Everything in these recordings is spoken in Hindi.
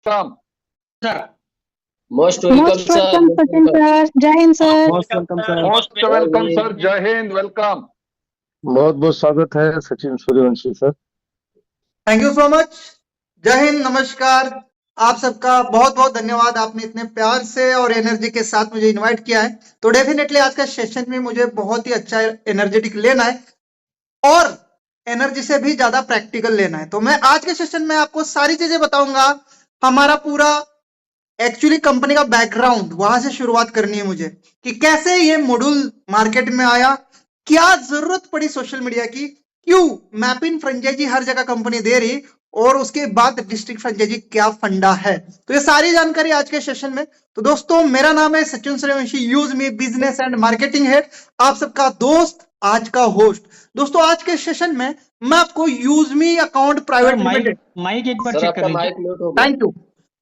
Welcome. Sir. Most welcome, Most sir. welcome, Sachin sir. Jai Hind, sir. Most welcome, sir. Most welcome, sir. Jai Hind. Welcome. बहुत बहुत स्वागत है Sachin Suryavanshi sir. Thank you so much. जय हिंद, नमस्कार। आप सबका बहुत बहुत धन्यवाद, आपने इतने प्यार से और एनर्जी के साथ मुझे इनवाइट किया है। तो डेफिनेटली आज का सेशन में मुझे बहुत ही अच्छा एनर्जेटिक लेना है और एनर्जी से भी ज्यादा प्रैक्टिकल लेना है। तो मैं आज के सेशन में आपको सारी चीजें बताऊंगा। हमारा पूरा एक्चुअली कंपनी का बैकग्राउंड, वहां से शुरुआत करनी है मुझे कि कैसे ये मॉड्यूल मार्केट में आया, क्या जरूरत पड़ी सोशल मीडिया की, क्यों मैपिंग फ्रेंचाइजी हर जगह कंपनी दे रही, और उसके बाद डिस्ट्रिक्ट फ्रेंचाइजी क्या फंडा है। तो ये सारी जानकारी आज के सेशन में। तो दोस्तों, मेरा नाम है Sachin Suryavanshi, use me business and marketing head, आप सबका दोस्त, आज का होस्ट। दोस्तों, आज के सेशन में मैं आपको use me account private limited, mike एक बार सर चेक कर आपका लीजिए। माइक म्यूट हो गया। Thank you.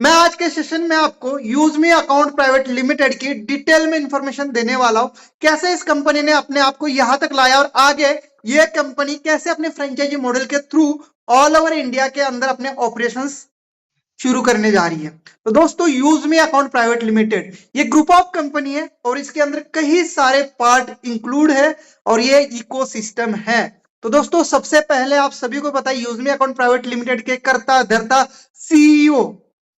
मैं आज के सेशन में आपको use me account private limited की डिटेल में इंफॉर्मेशन देने वाला हूं। कैसे इस कंपनी ने अपने आप को यहां तक लाया और आगे ये कंपनी कैसे अपने फ्रेंचाइजी मॉडल के थ्रू ऑल ओवर इंडिया के अंदर अपने ऑपरेशंस शुरू करने जा रही है। तो दोस्तों, use me account private limited ये ग्रुप ऑफ कंपनी है और इसके अंदर कई सारे पार्ट इंक्लूड है और ये इकोसिस्टम है। तो दोस्तों, सबसे पहले आप सभी को पता है use me account private limited के कर्ता धर्ता सीईओ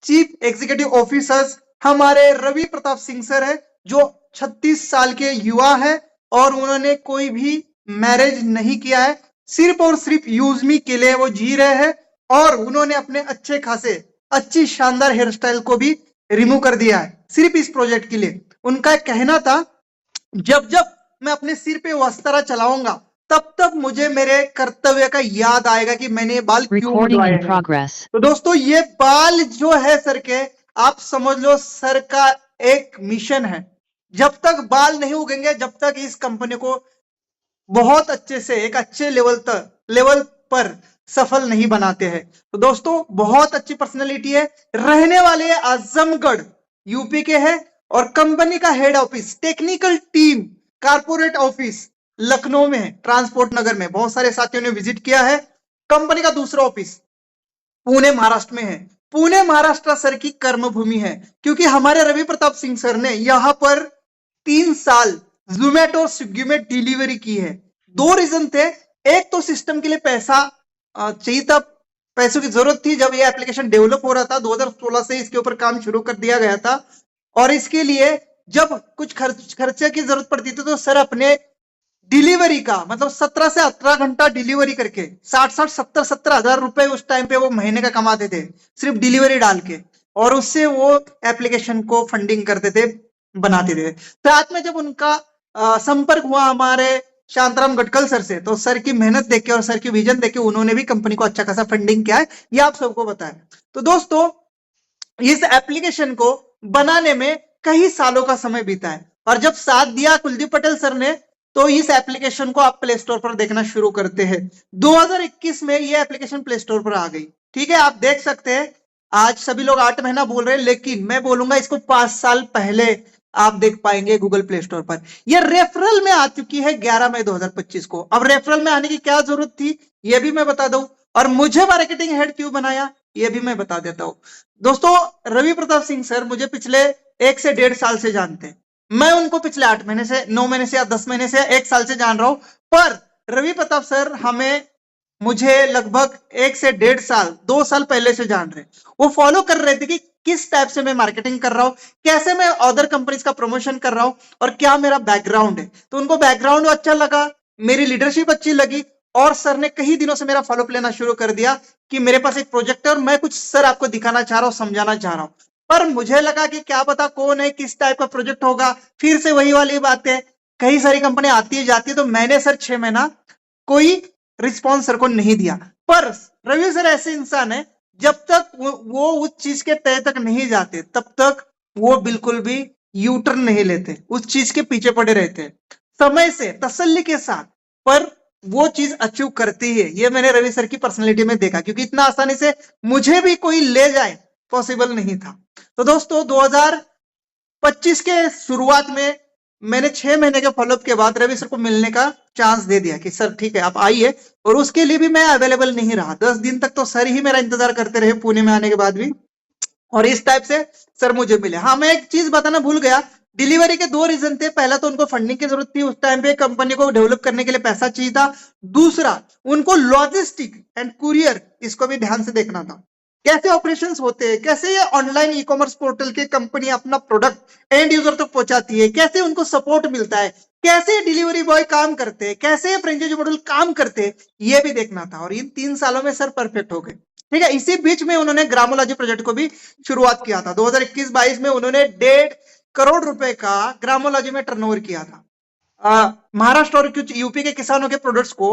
चीफ एग्जीक्यूटिव ऑफिसर्स हमारे रवि प्रताप सिंह सर है, जो 36 साल के युवा है और उन्होंने कोई भी मैरिज नहीं किया है, सिर्फ और सिर्फ यूज मी के लिए वो जी रहे हैं और उन्होंने अपने अच्छे खासे अच्छी शानदार हेयर स्टाइल को भी रिमूव कर दिया है सिर्फ इस प्रोजेक्ट के लिए। उनका कहना था, जब जब मैं अपने सिर पे वस्त्रा चलाऊंगा तब तब मुझे मेरे कर्तव्य का याद आएगा कि मैंने ये बाल क्यों मुंडवाए हैं। तो दोस्तों, ये बाल जो है सर के, आप समझ लो सर का एक मिशन है। जब तक बाल नहीं उगेंगे, जब तक इस कंपनी को बहुत अच्छे से एक अच्छे लेवल पर सफल नहीं बनाते हैं। तो दोस्तों, बहुत अच्छी पर्सनैलिटी है, रहने वाले आजमगढ़ यूपी के हैं और कंपनी का head office, technical team, corporate office Lucknow में है, ट्रांसपोर्ट नगर में। बहुत सारे साथियों ने विजिट किया है। कंपनी का दूसरा ऑफिस पुणे महाराष्ट्र में है। पुणे महाराष्ट्र सर की कर्मभूमि है, क्योंकि हमारे रवि प्रताप सिंह सर ने यहां पर 3 साल जोमेटो और स्विगी में डिलीवरी की है। 2 रीजन थे, एक तो सिस्टम के लिए पैसा चाहिए था, पैसों की जरूरत थी जब ये एप्लीकेशन डेवलप हो रहा था। 2016 से इसके ऊपर काम शुरू कर दिया गया था और इसके लिए जब कुछ खर्चे की जरूरत पड़ती थी तो सर अपने डिलीवरी का मतलब 17 से 18 घंटा डिलीवरी करके 60-70 हजार रुपए उस टाइम पे वो महीने का कमाते थे, सिर्फ डिलीवरी डाल के, और उससे वो एप्लीकेशन को फंडिंग करते थे, बनाते थे। साथ में जब उनका संपर्क हुआ हमारे शांताराम गटकल सर से, तो सर की मेहनत देख के और सर की विजन देख के उन्होंने भी कंपनी को अच्छा खासा फंडिंग किया है, ये आप सबको पता है। तो दोस्तों, इस एप्लीकेशन को बनाने में कई सालों का समय बीता है और जब साथ दिया कुलदीप पटेल सर ने, तो इस एप्लीकेशन को आप प्ले स्टोर पर देखना शुरू करते हैं। 2021 में ये एप्लीकेशन प्ले स्टोर पर आ गई। ठीक है, आप देख सकते हैं। आज सभी लोग 8 महीना बोल रहे हैं, लेकिन मैं बोलूंगा इसको 5 साल पहले आप देख पाएंगे गूगल प्ले स्टोर पर। ये रेफरल में आ चुकी है 11 मई 2025 को। अब रेफरल में आने की क्या जरूरत थी, ये भी मैं बता दूं, और मुझे मार्केटिंग हेड क्यों बनाया, ये भी मैं बता देता हूं। दोस्तों, रवि प्रताप सिंह सर मुझे पिछले 1 से 1.5 साल से जानते हैं। मैं उनको पिछले 8 महीने से, 9 महीने से या 10 महीने से, 1 साल से जान रहा हूं, पर रवि प्रताप सर मुझे लगभग 1 से 1.5 साल, 2 साल पहले से जान रहे। वो फॉलो कर रहे थे कि किस टाइप से मैं मार्केटिंग कर रहा हूं, कैसे मैं अदर कंपनीज का प्रमोशन कर रहा हूं और क्या मेरा बैकग्राउंड है। तो उनको बैकग्राउंड अच्छा लगा, मेरी लीडरशिप अच्छी लगी और सर ने कई दिनों से मेरा फॉलोअप लेना शुरू कर दिया कि मेरे पास एक प्रोजेक्ट है और मैं कुछ सर आपको दिखाना चाह रहा हूं, समझाना चाह रहा हूं। पर मुझे लगा कि क्या पता कौन है, किस टाइप का प्रोजेक्ट होगा। फिर से वही वाली बात है, कई सारी कंपनी आती है जाती है, तो मैंने सर 6 महीना कोई रिस्पॉन्स सर को नहीं दिया। पर रवि सर ऐसे इंसान है, जब तक वो उस चीज के तय तक नहीं जाते तब तक वो बिल्कुल भी यू टर्न नहीं लेते, उस चीज के पीछे पड़े रहते, समय से तसल्ली के साथ, पर वो चीज अचीव करती है। ये मैंने रवि सर की पर्सनैलिटी में देखा, क्योंकि इतना आसानी से मुझे भी कोई ले जाए पॉसिबल नहीं था। तो दोस्तों, 2025 के शुरुआत में मैंने 6 महीने के फॉलोअप के बाद रवि सर को मिलने का चांस दे दिया कि सर ठीक है आप आइए, और उसके लिए भी मैं अवेलेबल नहीं रहा। 10 दिन तक तो सर ही मेरा इंतजार करते रहे पुणे में आने के बाद भी। और इस टाइप से सर मुझे मिले। हाँ, मैं एक चीज बताना भूल गया, डिलीवरी के दो रीजन थे। पहला तो उनको फंडिंग की जरूरत थी, उस टाइम पे कंपनी को डेवलप करने के लिए पैसा चाहिए था। दूसरा, उनको लॉजिस्टिक एंड कुरियर, इसको भी ध्यान से देखना था, कैसे ऑपरेशंस होते हैं, कैसे ये ऑनलाइन ई कॉमर्स पोर्टल के कंपनी अपना प्रोडक्ट एंड यूजर तक पहुंचाती है, कैसे उनको सपोर्ट मिलता है, कैसे डिलीवरी बॉय काम करते हैं, कैसे फ्रेंचाइजी मॉडल काम करते हैं, ये भी देखना था। और इन 3 सालों में सर परफेक्ट हो गए। ठीक है, इसी बीच में उन्होंने ग्रामोलॉजी प्रोजेक्ट को भी शुरुआत किया था। 2021-22 में उन्होंने 1.5 करोड़ रुपए का ग्रामोलॉजी में टर्नओवर किया था। महाराष्ट्र और कुछ यूपी के किसानों के प्रोडक्ट्स को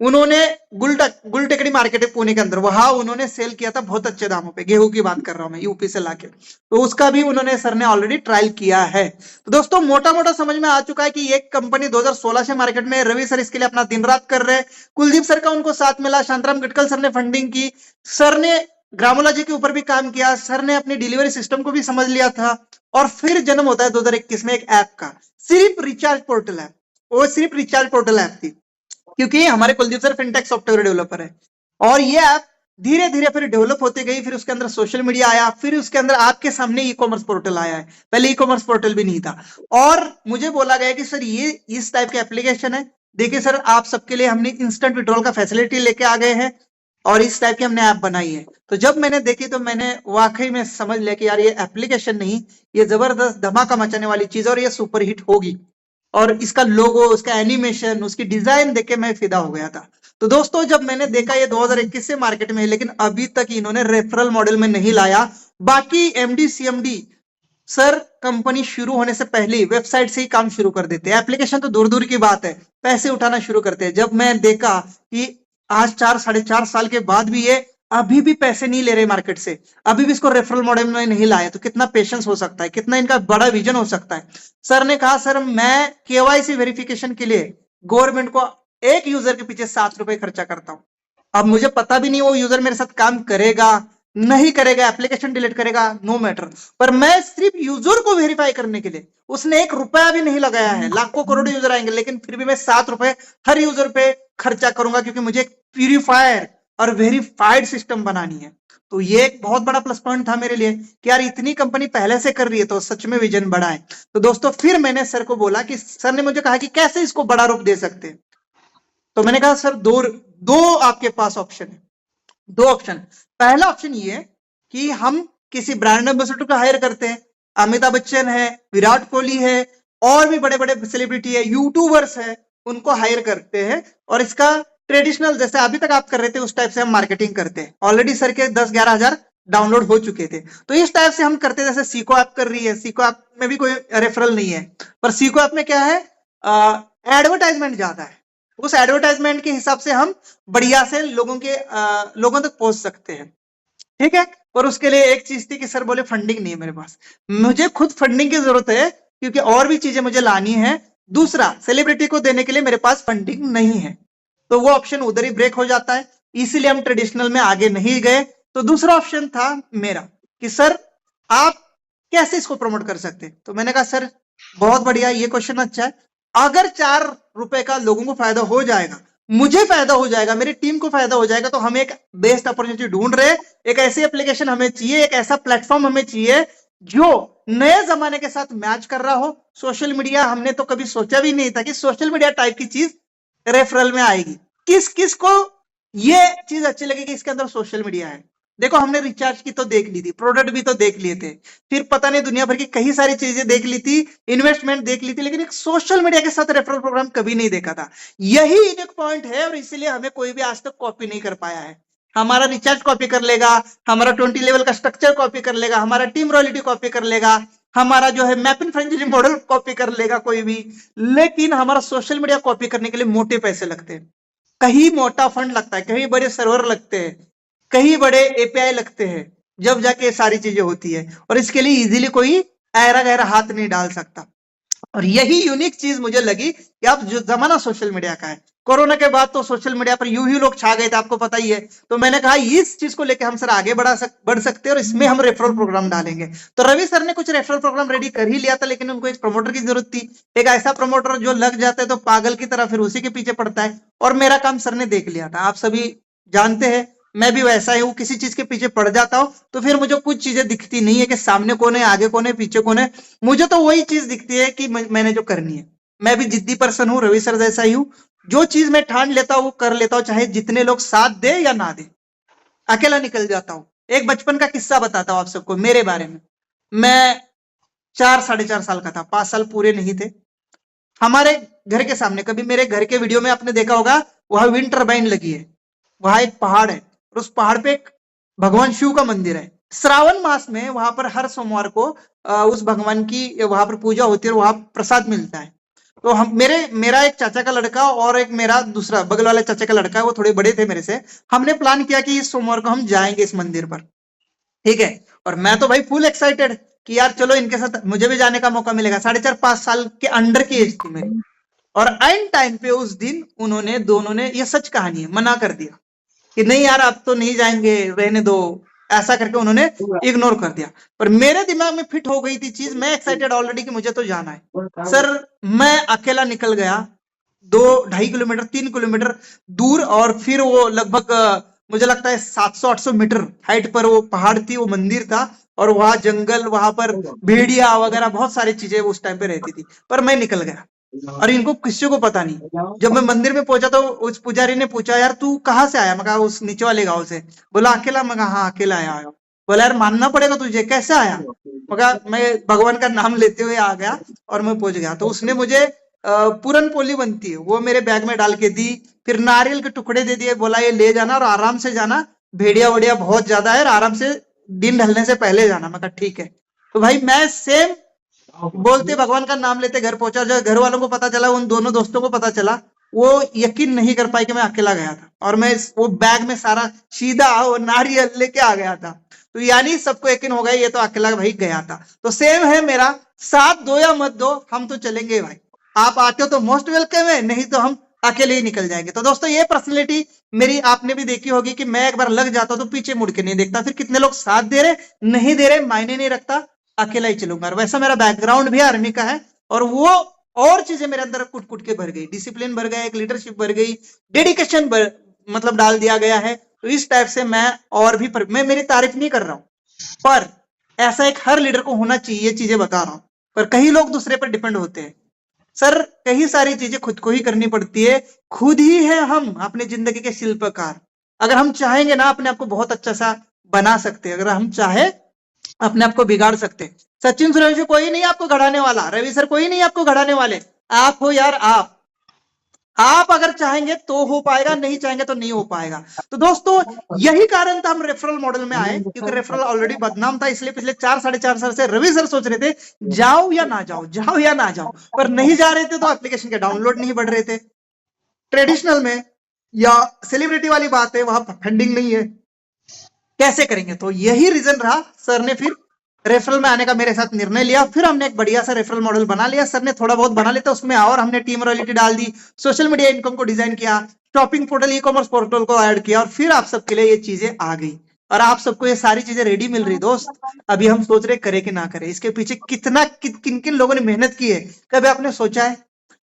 उन्होंने गुलटेकड़ी मार्केट है पुणे के अंदर, वहां उन्होंने सेल किया था बहुत अच्छे दामों पे। गेहूं की बात कर रहा हूं मैं, यूपी से लाके, तो उसका भी उन्होंने सर ने ऑलरेडी ट्रायल किया है। तो दोस्तों मोटा मोटा समझ में आ चुका है कि ये कंपनी 2016 से मार्केट में, रवि सर इसके लिए अपना दिन रात कर रहे हैं, कुलदीप सर का उनको साथ मिला, शांताराम गटकल सर ने फंडिंग की, सर ने ग्रामोलॉजी के ऊपर भी काम किया, सर ने अपनी डिलीवरी सिस्टम को भी समझ लिया था। और फिर जन्म होता है 2021 में एक ऐप का, सिर्फ रिचार्ज पोर्टल ऐप। वो सिर्फ रिचार्ज पोर्टल ऐप थी, क्योंकि हमारे Kuldeep sir fintech software developer है। और ये ऐप धीरे धीरे फिर डेवलप होती गई, फिर उसके अंदर सोशल मीडिया आया, फिर उसके अंदर आपके सामने ई कॉमर्स पोर्टल आया है। पहले ई कॉमर्स पोर्टल भी नहीं था। और मुझे बोला गया कि सर ये इस टाइप के एप्लीकेशन है, देखिए सर आप सबके लिए हमने इंस्टेंट विड्रॉल का फैसिलिटी लेके आ गए हैं और इस टाइप की हमने ऐप बनाई है। तो जब मैंने देखी तो मैंने वाकई में समझ लिया कि यार ये एप्लीकेशन नहीं, ये जबरदस्त धमाका मचाने वाली चीज है और ये सुपर हिट होगी। और इसका लोगो, उसका एनिमेशन, उसकी डिजाइन देख के मैं फिदा हो गया था। तो दोस्तों जब मैंने देखा ये 2021 से मार्केट में है, लेकिन अभी तक इन्होंने रेफरल मॉडल में नहीं लाया। बाकी एमडी सीएमडी सर कंपनी शुरू होने से पहले ही वेबसाइट से ही काम शुरू कर देते हैं, एप्लीकेशन तो दूर दूर की बात है, पैसे उठाना शुरू करते हैं। जब मैं देखा कि आज 4-4.5 साल के बाद भी ये अभी भी पैसे नहीं ले रहे मार्केट से, अभी भी इसको रेफरल मॉडल में नहीं लाया, तो कितना पेशेंस हो सकता है, कितना इनका बड़ा विजन हो सकता है। सर ने कहा सर मैं केवाईसी वेरिफिकेशन के लिए गवर्नमेंट को एक यूजर के पीछे 7 रुपए खर्चा करता हूं। अब मुझे पता भी नहीं वो यूजर मेरे साथ काम करेगा नहीं करेगा, एप्लीकेशन डिलीट करेगा, नो मैटर, पर मैं सिर्फ यूजर को वेरीफाई करने के लिए, उसने 1 रुपया भी नहीं लगाया है, लाखों करोड़ों यूजर आएंगे, लेकिन फिर भी मैं 7 रुपए हर यूजर पे खर्चा करूंगा, क्योंकि मुझे एक प्यूरिफायर और वेरीफाइड सिस्टम बनानी है। तो ये एक बहुत बड़ा प्लस पॉइंट था मेरे लिए कि यार इतनी कंपनी पहले से कर रही है तो सच में विजन बड़ा है। तो दोस्तों फिर मैंने सर को बोला कि सर ने मुझे कहा कि कैसे इसको बड़ा रूप दे सकते हैं। तो मैंने कहा सर दो आपके पास ऑप्शन है, 2 ऑप्शन। पहला ऑप्शन ये है कि हम किसी ब्रांड एम्बेसडर को हायर करते हैं, अमिताभ बच्चन है, विराट कोहली है, और भी बड़े बड़े सेलिब्रिटी है, यूट्यूबर्स है, उनको हायर करते हैं और इसका ट्रेडिशनल जैसे अभी तक आप कर रहे थे उस टाइप से हम मार्केटिंग करते हैं। ऑलरेडी सर के 10-11 हजार डाउनलोड हो चुके थे, तो इस टाइप से हम करते हैं। जैसे सीको ऐप कर रही है, सीको ऐप में भी कोई रेफरल नहीं है, पर सीको ऐप में क्या है, एडवर्टाइजमेंट ज्यादा है, उस एडवर्टाइजमेंट के हिसाब से हम बढ़िया से लोगों तक पहुंच सकते हैं। ठीक है, पर उसके लिए एक चीज थी कि सर बोले फंडिंग नहीं है मेरे पास, मुझे खुद फंडिंग की जरूरत है क्योंकि और भी चीजें मुझे लानी है। दूसरा, सेलिब्रिटी को देने के लिए मेरे पास फंडिंग नहीं है, तो वो ऑप्शन उधर ही ब्रेक हो जाता है, इसीलिए हम ट्रेडिशनल में आगे नहीं गए। तो दूसरा ऑप्शन था मेरा कि सर आप कैसे इसको प्रमोट कर सकते हैं। तो मैंने कहा सर बहुत बढ़िया, ये क्वेश्चन अच्छा है, अगर 4 रुपए का लोगों को फायदा हो जाएगा, मुझे फायदा हो जाएगा, मेरी टीम को फायदा हो जाएगा, तो हम एक बेस्ट अपॉर्चुनिटी ढूंढ रहे हैं। एक ऐसी एप्लीकेशन हमें चाहिए, एक ऐसा प्लेटफॉर्म हमें चाहिए जो नए जमाने के साथ मैच कर रहा हो। सोशल मीडिया हमने तो कभी सोचा भी नहीं था कि सोशल मीडिया टाइप की चीज रेफरल में आएगी। किस किस को ये चीज अच्छी लगी कि इसके अंदर सोशल मीडिया है। देखो हमने रिचार्ज की तो देख ली थी, प्रोडक्ट भी तो देख लिए थे, फिर पता नहीं दुनिया भर की कई सारी चीजें देख ली थी, इन्वेस्टमेंट देख ली थी, लेकिन एक सोशल मीडिया के साथ रेफरल प्रोग्राम कभी नहीं देखा था। यही एक पॉइंट है और इसीलिए हमें कोई भी आज तक कॉपी नहीं कर पाया है। हमारा रिचार्ज कॉपी कर लेगा, हमारा 20 लेवल का स्ट्रक्चर कॉपी कर लेगा, हमारा टीम रॉयल्टी कॉपी कर लेगा, हमारा जो है मैप इन फ्रेंचाइजी मॉडल कॉपी कर लेगा कोई भी, लेकिन हमारा सोशल मीडिया कॉपी करने के लिए मोटे पैसे लगते हैं, कहीं मोटा फंड लगता है, कहीं बड़े सर्वर लगते हैं, कहीं बड़े एपीआई लगते हैं, जब जाके सारी चीजें होती है, और इसके लिए इजीली कोई ऐरा गहरा हाथ नहीं डाल सकता। और यही यूनिक चीज मुझे लगी कि अब जो जमाना सोशल मीडिया का है, कोरोना के बाद तो सोशल मीडिया पर यूं ही लोग छा गए थे, आपको पता ही है। तो मैंने कहा इस चीज को लेकर हम सर आगे बढ़ सकते हैं और इसमें हम रेफरल प्रोग्राम डालेंगे। तो रवि सर ने कुछ रेफरल प्रोग्राम रेडी कर ही लिया था, लेकिन उनको एक प्रमोटर की जरूरत थी, एक ऐसा प्रमोटर जो लग जाता है तो पागल की तरह फिर उसी के पीछे पड़ता है, और मेरा काम सर ने देख लिया था। आप सभी जानते हैं मैं भी वैसा ही हूँ, किसी चीज के पीछे पड़ जाता हूँ तो फिर मुझे कुछ चीजें दिखती नहीं है कि सामने कौन है, आगे कौन है, पीछे कौन है। मुझे तो वही चीज दिखती है कि मैंने जो करनी है। मैं भी जिद्दी पर्सन हूँ, रवि सर जैसा ही हूँ। जो चीज मैं ठान लेता हूँ वो कर लेता हूँ, चाहे जितने लोग साथ दे या ना दे, अकेला निकल जाता हूँ। एक बचपन का किस्सा बताता हूँ आप सबको मेरे बारे में। मैं 4 साढ़े 4 साल का था, 5 साल पूरे नहीं थे। हमारे घर के सामने, कभी मेरे घर के वीडियो में आपने देखा होगा, वहां विंड टर्बाइन लगी है, वहां एक पहाड़ है और उस पहाड़ पे एक भगवान शिव का मंदिर है। श्रावण मास में वहां पर हर सोमवार को उस भगवान की वहां पर पूजा होती है और वहां प्रसाद मिलता है। तो हम मेरा एक चाचा का लड़का और एक मेरा दूसरा बगल वाले चाचा का लड़का है, वो थोड़े बड़े थे मेरे से। हमने प्लान किया कि इस सोमवार को हम जाएंगे इस मंदिर पर, ठीक है। और मैं तो भाई फुल एक्साइटेड कि यार चलो इनके साथ मुझे भी जाने का मौका मिलेगा। 4.5 5 साल के अंडर की एज थी मेरी। और एंड टाइम पे उस दिन उन्होंने दोनों ने, ये सच कहानी है, मना कर दिया कि नहीं यार आप तो नहीं जाएंगे, रहने दो, ऐसा करके उन्होंने इग्नोर कर दिया। पर मेरे दिमाग में फिट हो गई थी चीज, मैं एक्साइटेड ऑलरेडी कि मुझे तो जाना है। सर मैं अकेला निकल गया 2-2.5 किलोमीटर 3 किलोमीटर दूर, और फिर वो लगभग मुझे लगता है 700-800 मीटर हाइट पर वो पहाड़ थी, वो मंदिर था, और वहां जंगल, वहां पर भेड़िया वगैरह बहुत सारी चीजें उस टाइम पे रहती थी। पर मैं निकल गया और इनको किसी को पता नहीं। जब मैं मंदिर में पहुंचा तो उस पुजारी ने पूछा, यार तू कहाँ से आया? मैं कहा उस नीचे वाले गांव से। बोला अकेला? मैं कहा हाँ अकेला आया हूँ। बोला यार मानना पड़ेगा तुझे, कैसे आया? मैं कहा मैं भगवान का नाम लेते हुए आ गया और मैं पहुंच गया। तो उसने मुझे पूरन पोली बनती है वो मेरे बैग में डाल के दी, फिर नारियल के टुकड़े दे दिए, बोला ये ले जाना और आराम से जाना, भेड़िया वड़िया बहुत ज्यादा है और आराम से दिन ढलने से पहले जाना। मैं कहा ठीक है। तो भाई मैं सेम बोलते भगवान का नाम लेते घर पहुंचा। जब घर वालों को पता चला, उन दोनों दोस्तों को पता चला, वो यकीन नहीं कर पाए कि मैं अकेला गया था और मैं वो बैग में सारा सीधा वो नारियल लेके आ गया था। तो यानी सबको यकीन हो गया ये तो अकेला भाई गया था। तो सेम है मेरा, साथ दो या मत दो, हम तो चलेंगे भाई। आप आते हो तो मोस्ट वेलकम है, नहीं तो हम अकेले ही निकल जाएंगे। तो दोस्तों ये पर्सनैलिटी मेरी आपने भी देखी होगी कि मैं एक बार लग जाता हूं तो पीछे मुड़ के नहीं देखता, फिर कितने लोग साथ दे रहे नहीं दे रहे मायने नहीं रखता, अकेला ही चलूंगा। और वैसा मेरा बैकग्राउंड भी आर्मी का है, और वो और चीजें मेरे अंदर कुट कुट के भर गई, डिसिप्लिन भर गया, एक लीडरशिप भर गई, डेडिकेशन मतलब डाल दिया गया है। तो इस टाइप से मैं और भी मैं मेरी तारीफ नहीं कर रहा हूं, पर ऐसा एक हर लीडर को होना चाहिए, ये चीजें बता रहा हूं। पर कई लोग दूसरे पर डिपेंड होते हैं। सर कई सारी चीजें खुद को ही करनी पड़ती है, खुद ही है हम अपनी जिंदगी के शिल्पकार। अगर हम चाहेंगे ना अपने आप को बहुत अच्छा सा बना सकते हैं, अगर हम चाहे अपने आप को बिगाड़ सकते हैं। सचिन सूर्यवंशी कोई नहीं आपको गढ़ाने वाला, रवि सर कोई नहीं आपको गढ़ाने वाले, आप हो यार आप अगर चाहेंगे तो हो पाएगा, नहीं चाहेंगे तो नहीं हो पाएगा। तो दोस्तों यही कारण था हम रेफरल मॉडल में आए, क्योंकि रेफरल ऑलरेडी बदनाम था, इसलिए पिछले 4-4.5 साल से रवि सर सोच रहे थे जाओ या ना जाओ, जाओ या ना जाओ, पर नहीं जा रहे थे तो एप्लीकेशन के डाउनलोड नहीं बढ़ रहे थे। ट्रेडिशनल में या सेलिब्रिटी वाली बात है, वहां फंडिंग नहीं है, कैसे करेंगे? तो यही रीजन रहा, सर ने फिर रेफरल में आने का मेरे साथ निर्णय लिया। फिर हमने एक बढ़िया सा रेफरल मॉडल बना लिया, सर ने थोड़ा बहुत बना लेता उसमें, और हमने टीम रॉयल्टी डाल दी, सोशल मीडिया इनकम को डिजाइन किया, shopping portal e commerce portal को ऐड किया, और फिर आप सबके लिए ये चीजें आ गई और आप सबको ये सारी चीजें रेडी मिल रही। दोस्त अभी हम सोच रहे करे कि ना करें, इसके पीछे कितना किन किन लोगों ने मेहनत की है, कभी आपने सोचा है?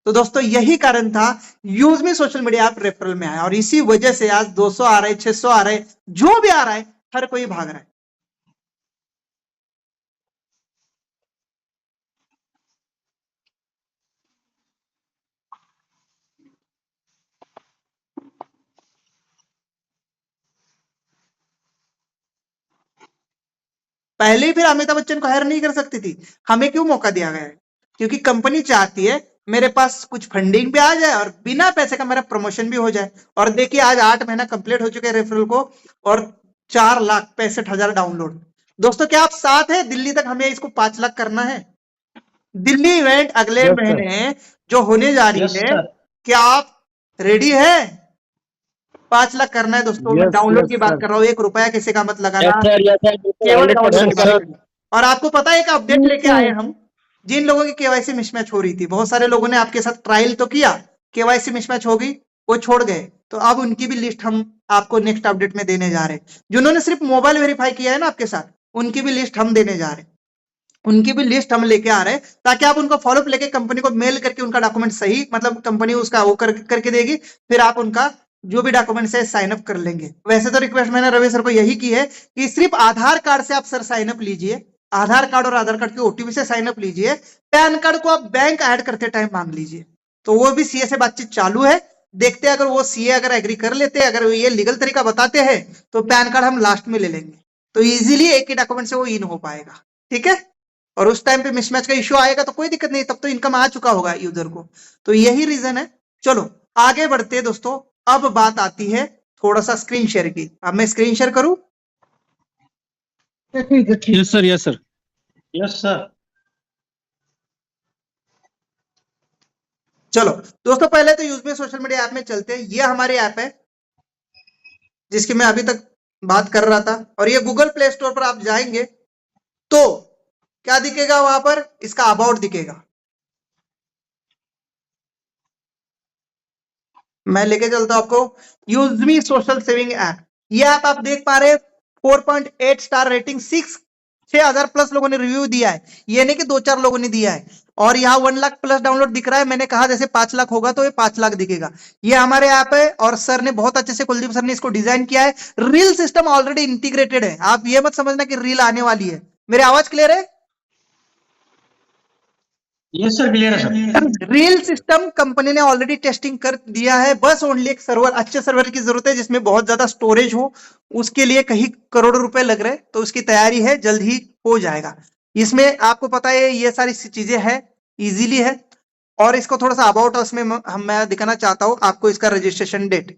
तो दोस्तों यही कारण था use me social media app referral में आया, और इसी वजह से आज 200 आ रहे, 600 आ रहे, जो भी आ रहा है हर कोई भाग रहा है। पहले ही फिर अमिताभ बच्चन को हायर नहीं कर सकती थी, हमें क्यों मौका दिया गया है? क्योंकि कंपनी चाहती है मेरे पास कुछ फंडिंग भी आ जाए और बिना पैसे का मेरा प्रमोशन भी हो जाए। और देखिए आज 8 महीना कंप्लीट हो चुके हैं रेफरल को, और 4,65,000 डाउनलोड। दोस्तों क्या आप साथ है? दिल्ली तक हमें इसको 5 लाख करना है। दिल्ली इवेंट अगले Yes, sir. महीने जो होने जा रही Yes, है, sir. क्या आप रेडी है? 5 लाख करना है दोस्तों। मैं Yes, डाउनलोड yes, की बात sir. कर रहा हूँ, 1 रुपया किसी का मत लगाना, yes sir, केवल डाउनलोड की 100%. बात sir. करनी। और आपको पता है कि अपडेट लेके आए हम, जिन लोगों की केवाईसी मिसमैच हो रही थी, बहुत सारे लोगों ने आपके साथ ट्रायल तो किया, केवाईसी मिसमैच हो गई, वो छोड़ गए, तो अब उनकी भी लिस्ट हम आपको नेक्स्ट अपडेट में देने जा रहे हैं। जिन्होंने सिर्फ मोबाइल वेरीफाई किया है ना आपके साथ, उनकी भी लिस्ट हम देने जा रहे हैं, उनकी भी लिस्ट हम लेके आ रहे हैं, ताकि आप उनको फॉलोअप लेके कंपनी को मेल करके उनका डॉक्यूमेंट सही, मतलब कंपनी उसका वो करके देगी, फिर आप उनका जो भी डॉक्यूमेंट्स है साइन अप कर लेंगे। वैसे तो रिक्वेस्ट मैंने रवि सर को यही की है कि सिर्फ आधार कार्ड से आप सर साइन अप लीजिए, आधार कार्ड और आधार कार्ड की ओटीपी से साइन अप लीजिए। पैन कार्ड को आप बैंक ऐड करते टाइम मांग लीजिए। तो वो भी सीए से बातचीत चालू है, देखते हैं अगर वो सीए अगर एग्री कर लेते हैं, अगर ये लीगल तरीका बताते हैं तो पैन कार्ड हम लास्ट में ले लेंगे, तो इजीली एक ही डॉक्यूमेंट से वो इन हो पाएगा। ठीक है, और उस टाइम पे मिसमैच का इश्यू आएगा तो कोई दिक्कत नहीं, तब तो इनकम आ चुका होगा यूजर को। तो यही रीजन है। चलो आगे बढ़ते हैं दोस्तों। अब बात आती है थोड़ा सा स्क्रीन शेयर की। अब मैं स्क्रीन शेयर करूं? Yes sir, yes sir, yes sir. चलो दोस्तों, पहले तो यूजमी सोशल मीडिया ऐप में चलते हैं। ये हमारी ऐप है जिसकी मैं अभी तक बात कर रहा था, और ये गूगल प्ले स्टोर पर आप जाएंगे तो क्या दिखेगा वहां पर? इसका अबाउट दिखेगा। मैं लेके चलता हूं आपको यूजमी सोशल सेविंग ऐप। ये ऐप आप देख पा रहे हैं 4.8 स्टार रेटिंग, 6,000 प्लस लोगों ने रिव्यू दिया है। ये नहीं कि 2-4 लोगों ने दिया है। और यहाँ 1 लाख प्लस डाउनलोड दिख रहा है। मैंने कहा जैसे 5 लाख होगा तो ये 5 लाख दिखेगा। ये हमारे ऐप है और सर ने बहुत अच्छे से, कुलदीप सर ने इसको डिजाइन किया है। रील सिस्टम ऑलरेडी इंटीग्रेटेड है। आप ये मत समझना कि रील आने वाली है। मेरी आवाज क्लियर है? यस सर, क्लियर है सर। रील सिस्टम कंपनी ने ऑलरेडी टेस्टिंग कर दिया है। बस ओनली एक सर्वर, अच्छे सर्वर की जरूरत है जिसमें बहुत ज्यादा स्टोरेज हो। उसके लिए कहीं करोड़ों रुपए लग रहे, तो उसकी तैयारी है, जल्द ही हो जाएगा। इसमें आपको पता है ये सारी चीजें है, इजीली है। और इसको थोड़ा सा अबाउट अस में मैं दिखाना चाहता हूं आपको इसका रजिस्ट्रेशन डेट।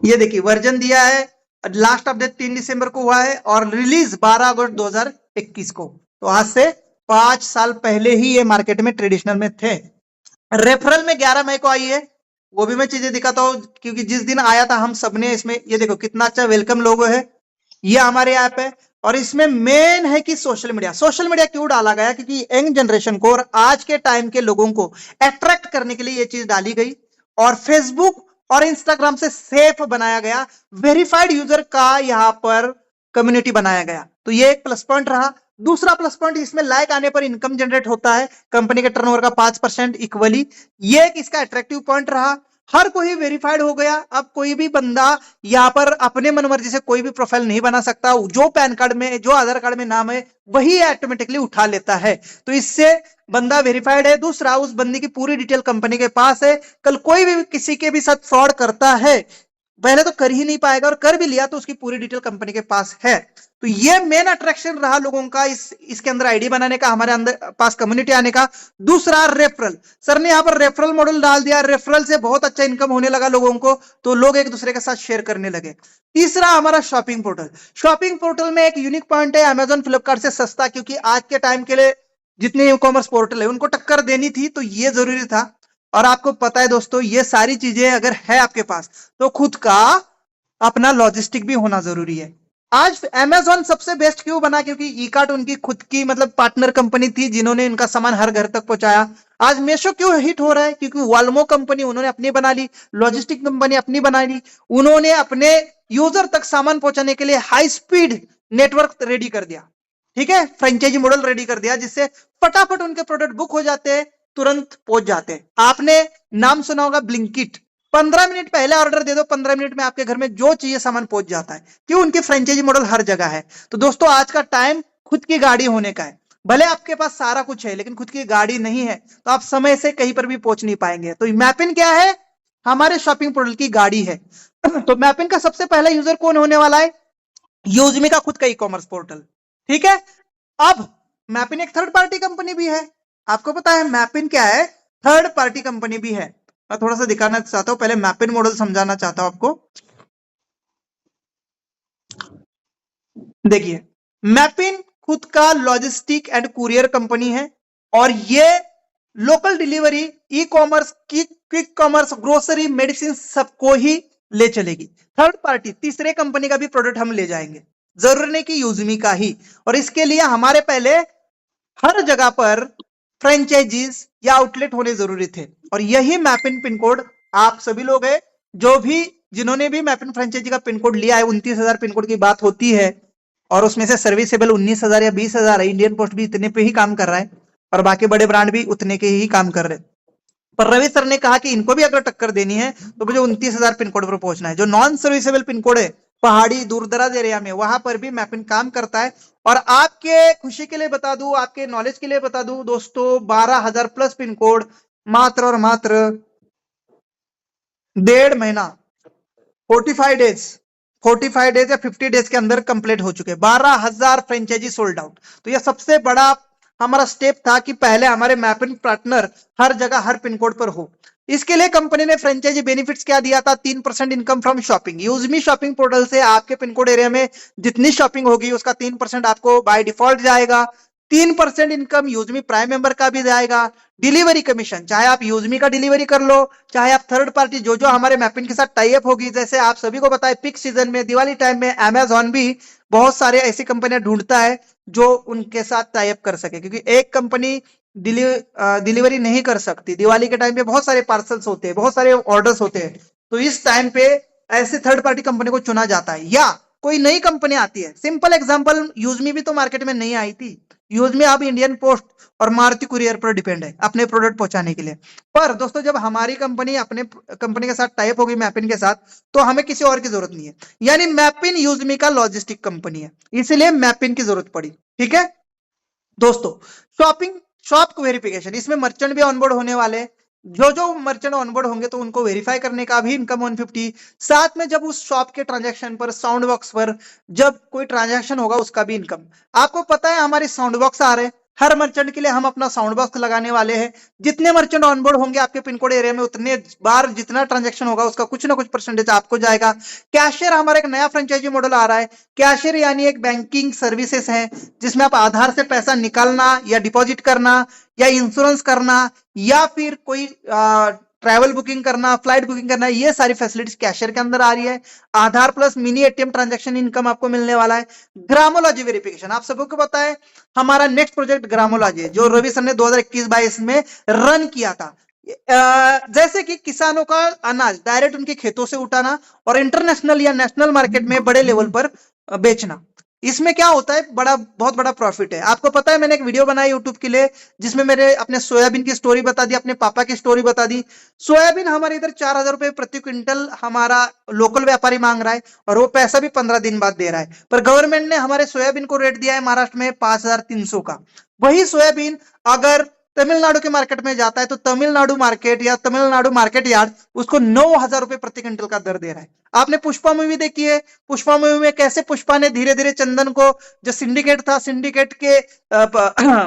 ये देखिए वर्जन दिया है, लास्ट अपडेट 3 दिसंबर को हुआ है और रिलीज 12 अगस्त 2021 को। तो आज से 5 साल पहले ही ये मार्केट में ट्रेडिशनल में थे। रेफरल में 11 मई को आई है, वो भी मैं चीजें दिखाता हूं क्योंकि जिस दिन आया था हम सबने इसमें, ये देखो कितना अच्छा वेलकम लोगो है। ये हमारे ऐप है और इसमें मेन है कि सोशल मीडिया क्यों डाला गया? क्योंकि यंग जनरेशन को और आज के टाइम के लोगों को अट्रैक्ट करने के लिए ये चीज डाली गई। और फेसबुक और इंस्टाग्राम से सेफ बनाया गया, वेरीफाइड यूजर का यहाँ पर कम्युनिटी बनाया गया। तो ये एक प्लस पॉइंट रहा। दूसरा प्लस पॉइंट, इसमें लाइक आने पर इनकम जनरेट होता है कंपनी के टर्नओवर का 5% इक्वली। ये एक इसका अट्रैक्टिव पॉइंट रहा। हर कोई वेरीफाइड हो गया। अब कोई भी बंदा यहाँ पर अपने मनमर्जी से कोई भी प्रोफाइल नहीं बना सकता। जो पैन कार्ड में, जो आधार कार्ड में नाम है वही ऑटोमेटिकली उठा लेता है। तो इससे बंदा वेरीफाइड है। दूसरा, उस बंदी की पूरी डिटेल कंपनी के पास है। कल कोई भी किसी के भी साथ फ्रॉड करता है, पहले तो कर ही नहीं पाएगा, और कर भी लिया तो उसकी पूरी डिटेल कंपनी के पास है। तो ये मेन अट्रैक्शन रहा लोगों का इसके अंदर आईडी बनाने का, हमारे अंदर पास कम्युनिटी आने का। दूसरा, रेफरल। सर ने यहाँ पर रेफरल मॉडल डाल दिया। रेफरल से बहुत अच्छा इनकम होने लगा लोगों को, तो लोग एक दूसरे के साथ शेयर करने लगे। तीसरा, हमारा शॉपिंग पोर्टल। शॉपिंग पोर्टल में एक यूनिक पॉइंट है, अमेजॉन फ्लिपकार्ट से सस्ता, क्योंकि आज के टाइम के लिए जितने ई कॉमर्स पोर्टल है उनको टक्कर देनी थी, तो ये जरूरी था। और आपको पता है दोस्तों, ये सारी चीजें अगर है आपके पास तो खुद का अपना लॉजिस्टिक भी होना जरूरी है। आज अमेजॉन सबसे बेस्ट क्यों बना? क्योंकि ई-कार्ट उनकी खुद की मतलब पार्टनर कंपनी थी जिन्होंने इनका सामान हर घर तक पहुंचाया। आज मीशो क्यों हिट हो रहा है? क्योंकि वाल्मो कंपनी उन्होंने अपनी बना ली, लॉजिस्टिक कंपनी अपनी बना ली। उन्होंने अपने यूजर तक सामान पहुंचाने के लिए हाई स्पीड नेटवर्क रेडी कर दिया। ठीक है, फ्रेंचाइजी मॉडल रेडी कर दिया, जिससे फटाफट उनके प्रोडक्ट बुक हो जाते हैं, तुरंत पहुंच जाते हैं। आपने नाम सुना होगा ब्लिंकिट। 15 मिनट पहले ऑर्डर दे दो, 15 मिनट में आपके घर में जो चाहिए सामान पहुंच जाता है। क्यों? उनकी फ्रेंचाइजी मॉडल हर जगह है। तो दोस्तों, आज का टाइम खुद की गाड़ी होने का है। भले आपके पास सारा कुछ है, लेकिन खुद की गाड़ी नहीं है तो आप समय से कहीं पर भी पहुंच नहीं पाएंगे। तो मैपिन क्या है? हमारे शॉपिंग पोर्टल की गाड़ी है। तो मैपिन का सबसे पहला यूजर कौन होने वाला है? यूजमी का खुद का ई कॉमर्स पोर्टल। ठीक है, अब मैपिन एक थर्ड पार्टी कंपनी भी है। आपको पता है मैपिन क्या है? थर्ड पार्टी कंपनी भी है। मैं थोड़ा सा दिखाना चाहता हूं, पहले मैपिन मॉडल समझाना चाहता हूं आपको। देखिए, मैपिन खुद का लॉजिस्टिक एंड कुरियर कंपनी है और ये local delivery, e commerce, quick commerce, grocery, medicine सबको ही ले चलेगी। थर्ड पार्टी तीसरे कंपनी का भी प्रोडक्ट हम ले जाएंगे, जरूरी नहीं कि यूजमी का ही। और इसके लिए हमारे पहले हर जगह पर फ्रेंचाइजीज या आउटलेट होने जरूरी थे। और यही मैपिन पिन कोड आप सभी लोग हैं जिन्होंने भी मैपिन फ्रेंचाइजी का पिन कोड लिया है। 29,000 पिन कोड की बात होती है और उसमें से सर्विसेबल 19,000 या 20,000 है। इंडियन पोस्ट भी इतने पे ही काम कर रहा है और बाकी बड़े ब्रांड भी उतने के ही काम कर रहे हैं। पर रवि सर ने कहा कि इनको भी अगर टक्कर देनी है तो मुझे 29,000 पिन कोड पर पहुंचना है। जो नॉन सर्विसेबल पिन कोड है पहाड़ी दूर दराज एरिया में, वहां पर भी मैपिंग काम करता है। और आपके खुशी के लिए बता दूं, आपके नॉलेज के लिए बता दूं दोस्तों, 12,000 प्लस पिन कोड मात्र और मात्र 1.5 महीना 45 डेज या 50 डेज के अंदर कंप्लीट हो चुके। 12,000 फ्रेंचाइजी सोल्ड आउट। तो यह सबसे बड़ा हमारा स्टेप था कि पहले हमारे मैपिंग पार्टनर हर जगह हर पिन कोड पर हो। इसके लिए कंपनी ने फ्रेंचाइजी बेनिफिट्स क्या दिया था? 3% income from shopping. UseMe shopping portal से आपके पिन कोड एरिया में जितनी शॉपिंग होगी उसका 3% आपको बाय डिफॉल्ट जाएगा। 3% इनकम यूजमी प्राइम मेंबर का भी जाएगा। डिलीवरी कमीशन, चाहे आप यूजमी का डिलीवरी कर लो, चाहे आप थर्ड पार्टी जो जो हमारे मैपिंग के साथ टाई अप होगी, जैसे आप सभी को पता है पिक सीजन में दिवाली टाइम में अमेजॉन भी बहुत सारे ऐसी कंपनियां ढूंढता है जो उनके साथ टाई अप कर सके, क्योंकि एक कंपनी डिलीवरी नहीं कर सकती। दिवाली के टाइम पे बहुत सारे पार्सल्स होते हैं, बहुत सारे ऑर्डर्स होते हैं, तो इस टाइम पे ऐसे थर्ड पार्टी कंपनी को चुना जाता है। या कोई नई कंपनी आती है, सिंपल एग्जांपल, यूजमी भी तो मार्केट में नहीं आई थी। यूजमी अब इंडियन पोस्ट और मारुति कुरियर पर डिपेंड है अपने प्रोडक्ट पहुंचाने के लिए। पर दोस्तों जब हमारी कंपनी अपने कंपनी के साथ टाई अप होगी मैपिन के साथ, तो हमें किसी और की जरूरत नहीं है। यानी मैपिन यूजमी का लॉजिस्टिक कंपनी है, इसलिए मैपिन की जरूरत पड़ी। ठीक है दोस्तों, शॉप वेरिफिकेशन, इसमें मर्चेंट भी ऑनबोर्ड होने वाले। जो जो मर्चेंट ऑनबोर्ड होंगे तो उनको वेरीफाई करने का भी इनकम 150। साथ में जब उस शॉप के ट्रांजैक्शन पर, साउंड बॉक्स पर जब कोई ट्रांजैक्शन होगा उसका भी इनकम। आपको पता है हमारे साउंड बॉक्स आ रहे हैं, हर मर्चेंट के लिए हम अपना साउंड बॉक्स लगाने वाले हैं। जितने मर्चेंट ऑनबोर्ड होंगे आपके पिन कोड एरिया में, उतने बार जितना ट्रांजैक्शन होगा उसका कुछ ना कुछ परसेंटेज आपको जाएगा। कैशियर, हमारा एक नया फ्रेंचाइजी मॉडल आ रहा है। कैशियर यानी एक बैंकिंग सर्विसेज है जिसमें आप आधार से पैसा निकालना या डिपॉजिट करना या इंश्योरेंस करना या फिर कोई ट्रैवल बुकिंग करना, फ्लाइट बुकिंग करना, ये सारी फैसिलिटीज कैशियर के अंदर आ रही है। Aadhaar plus mini ATM transaction income आपको मिलने वाला है। ग्रामोलॉजी वेरिफिकेशन, आप सबको पता है हमारा नेक्स्ट प्रोजेक्ट ग्रामोलॉजी है, जो रवि सर ने 2021-22 में रन किया था। जैसे कि किसानों का अनाज डायरेक्ट उनके खेतों से उठाना और इंटरनेशनल या नेशनल मार्केट में बड़े लेवल पर बेचना। इसमें क्या होता है, बहुत बड़ा प्रॉफिट है। आपको पता है मैंने एक वीडियो बनाई यूट्यूब के लिए जिसमें मेरे अपने सोयाबीन की स्टोरी बता दी, अपने पापा की स्टोरी बता दी। सोयाबीन हमारे इधर 4,000 रुपए प्रति क्विंटल हमारा लोकल व्यापारी मांग रहा है और वो पैसा भी 15 दिन बाद दे रहा है। पर गवर्नमेंट ने हमारे सोयाबीन को रेट दिया है महाराष्ट्र में 5,300 का। वही सोयाबीन अगर तमिलनाडु के मार्केट में जाता है तो तमिलनाडु मार्केट या तमिलनाडु मार्केट यार्ड उसको 9,000 रुपए प्रति क्विंटल का दर दे रहा है। आपने पुष्पा मूवी देखी है, पुष्पा मूवी में कैसे पुष्पा ने धीरे धीरे चंदन को, जो सिंडिकेट था, सिंडिकेट के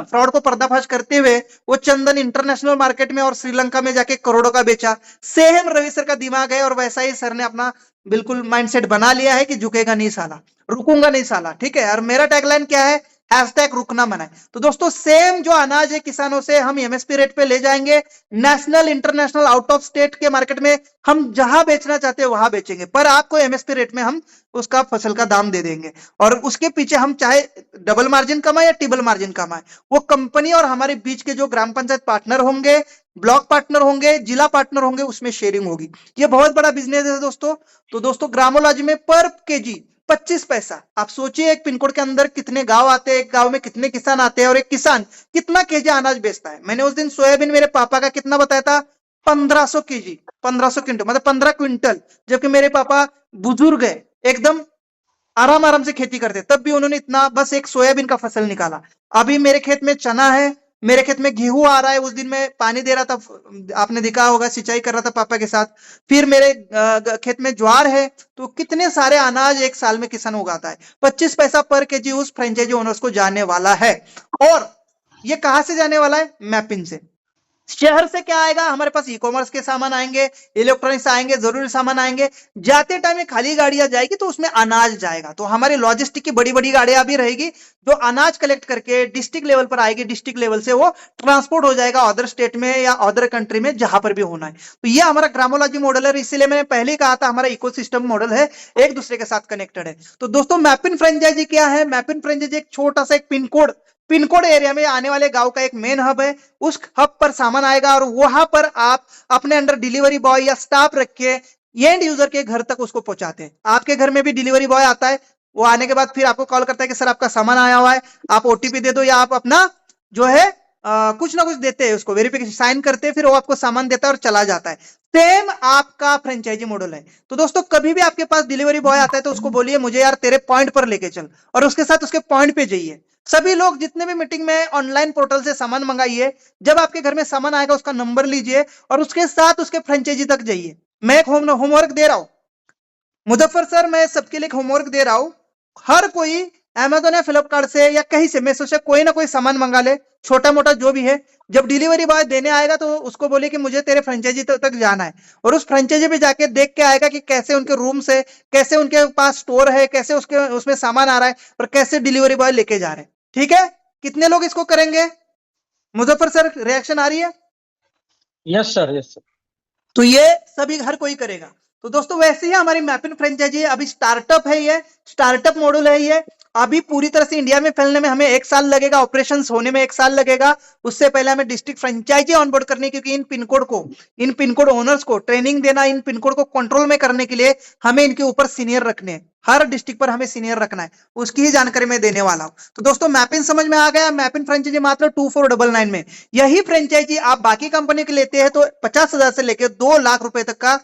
फ्रॉड को पर्दाफाश करते हुए वो चंदन इंटरनेशनल मार्केट में और श्रीलंका में जाके करोड़ों का बेचा। सेम रवि सर का दिमाग है और वैसा ही सर ने अपना बिल्कुल माइंडसेट बना लिया है कि झुकेगा नहीं साला, रुकूंगा नहीं साला। ठीक है, और मेरा टैगलाइन क्या है, हैशटैग रुकना मना है। तो दोस्तों सेम जो अनाज है किसानों से हम एमएसपी रेट पे ले जाएंगे, national, international, out of state के मार्केट में हम जहां बेचना चाहते हैं वहां बेचेंगे, पर आपको एमएसपी रेट में हम उसका फसल का दाम दे देंगे। और उसके पीछे हम चाहे डबल मार्जिन कमाए या ट्रिपल मार्जिन कमाए, वो कंपनी और हमारे बीच के जो ग्राम पंचायत पार्टनर होंगे, ब्लॉक पार्टनर होंगे, जिला पार्टनर होंगे, उसमें शेयरिंग होगी। ये बहुत बड़ा बिजनेस है दोस्तों। तो दोस्तों ग्रामोलॉजी में पर केजी 25 पैसा। आप सोचिए एक पिन कोड के अंदर कितने गांव आते हैं, एक गांव में कितने किसान आते हैं और एक किसान कितना केजी अनाज बेचता है। मैंने उस दिन सोयाबीन मेरे पापा का कितना बताया था, 1500 केजी, 1500 क्विंटल, मतलब 15 क्विंटल। जबकि मेरे पापा बुजुर्ग है, एकदम आराम से खेती करते, तब भी उन्होंने इतना बस एक सोयाबीन का फसल निकाला। अभी मेरे खेत में चना है, मेरे खेत में गेहूं आ रहा है। उस दिन मैं पानी दे रहा था, आपने देखा होगा, सिंचाई कर रहा था पापा के साथ। फिर मेरे खेत में ज्वार है। तो कितने सारे अनाज एक साल में किसान उगाता है। 25 पैसा पर केजी उस फ्रेंचाइजी ओनर्स को जाने वाला है। और ये कहां से जाने वाला है, मैपिन से। शहर से क्या आएगा, हमारे पास ई कॉमर्स के सामान आएंगे, इलेक्ट्रॉनिक्स आएंगे, जरूरी सामान आएंगे। जाते टाइम में खाली गाड़ियां जाएगी तो उसमें अनाज जाएगा। तो हमारी लॉजिस्टिक की बड़ी बड़ी गाड़ियां भी रहेगी जो अनाज कलेक्ट करके डिस्ट्रिक्ट लेवल पर आएगी। डिस्ट्रिक्ट लेवल से वो ट्रांसपोर्ट हो जाएगा अदर स्टेट में या अदर कंट्री में, जहां पर भी होना है। तो ये हमारा ग्रामोलॉजी मॉडल है। इसीलिए मैंने पहले ही कहा था हमारा इकोसिस्टम मॉडल है, एक दूसरे के साथ कनेक्टेड है। तो दोस्तों मैपिन फ्रेंचाइजी क्या है, मैपिन फ्रेंचाइजी एक छोटा सा एक पिन कोड एरिया में आने वाले गांव का एक मेन हब है। उस हब पर सामान आएगा और वहां पर आप अपने अंडर डिलीवरी बॉय या स्टाफ रख के एंड यूजर के घर तक उसको पहुंचाते हैं। आपके घर में भी डिलीवरी बॉय आता है, वो आने के बाद फिर आपको कॉल करता है कि सर आपका सामान आया हुआ है, आप ओटीपी दे दो या आप अपना जो है कुछ ना कुछ देते हैं उसको, वेरिफिकेशन साइन करते हैं, फिर वो आपको सामान देता है और चला जाता है। सेम आपका फ्रेंचाइजी मॉडल है। तो दोस्तों कभी भी आपके पास डिलीवरी बॉय आता है तो उसको बोलिए मुझे यार तेरे पॉइंट पर लेके चल, और उसके साथ उसके पॉइंट पे जाइए। सभी लोग जितने भी मीटिंग में ऑनलाइन पोर्टल से सामान मंगाइए, जब आपके घर में सामान आएगा उसका नंबर लीजिए और उसके साथ उसके फ्रेंचाइजी तक जाइए। मैं एक होमवर्क दे रहा हूं मुजफ्फर सर, मैं सबके लिए होमवर्क दे रहा हूं। हर कोई अमेजोन या फ्लिपकार्ट से या कहीं से मेसो से कोई ना कोई सामान मंगा ले, छोटा मोटा जो भी है। जब डिलीवरी बॉय देने आएगा तो उसको बोले कि मुझे तेरे फ्रेंचाइजी तक जाना है, और उस फ्रेंचाइजी पे जाके देख के आएगा कि कैसे उनके रूम से, कैसे उनके पास स्टोर है, कैसे उसके उसमें सामान आ रहा है और कैसे डिलीवरी बॉय लेके जा रहे हैं। ठीक है, कितने लोग इसको करेंगे? मुजफ्फर सर रिएक्शन आ रही है? Yes sir, yes sir. तो ये सभी हर कोई करेगा। तो दोस्तों वैसे ही हमारी मैपिन फ्रेंचाइजी अभी स्टार्टअप है, ये स्टार्टअप मॉडल है। ये अभी पूरी तरह से इंडिया में फैलने में हमें 1 साल लगेगा, ऑपरेशंस होने में 1 साल लगेगा। उससे पहले हमें डिस्ट्रिक्ट फ्रेंचाइजी ऑनबोर्ड करनी है, क्योंकि इन पिन कोड ओनर्स को ट्रेनिंग देना, इन पिन कोड को कंट्रोल में करने के लिए हमें इनके ऊपर सीनियर रखने हैं। हर डिस्ट्रिक्ट पर हमें सीनियर रखना है, उसकी ही जानकारी मैं देने वाला हूं। तो दोस्तों मैपिन समझ में आ गया। मैपिन फ्रेंचाइजी मात्र 2499 में। यही फ्रेंचाइजी आप बाकी कंपनी के लेते हैं तो 50,000 से लेकर 2 लाख रुपए तक का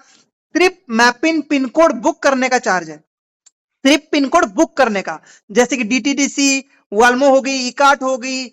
सिर्फ मैपिन पिन कोड बुक करने का चार्ज है। सिर्फ पिन कोड बुक करने का, जैसे कि डीटीडीसी, वाल्मो हो गई, इकार्ट हो गई,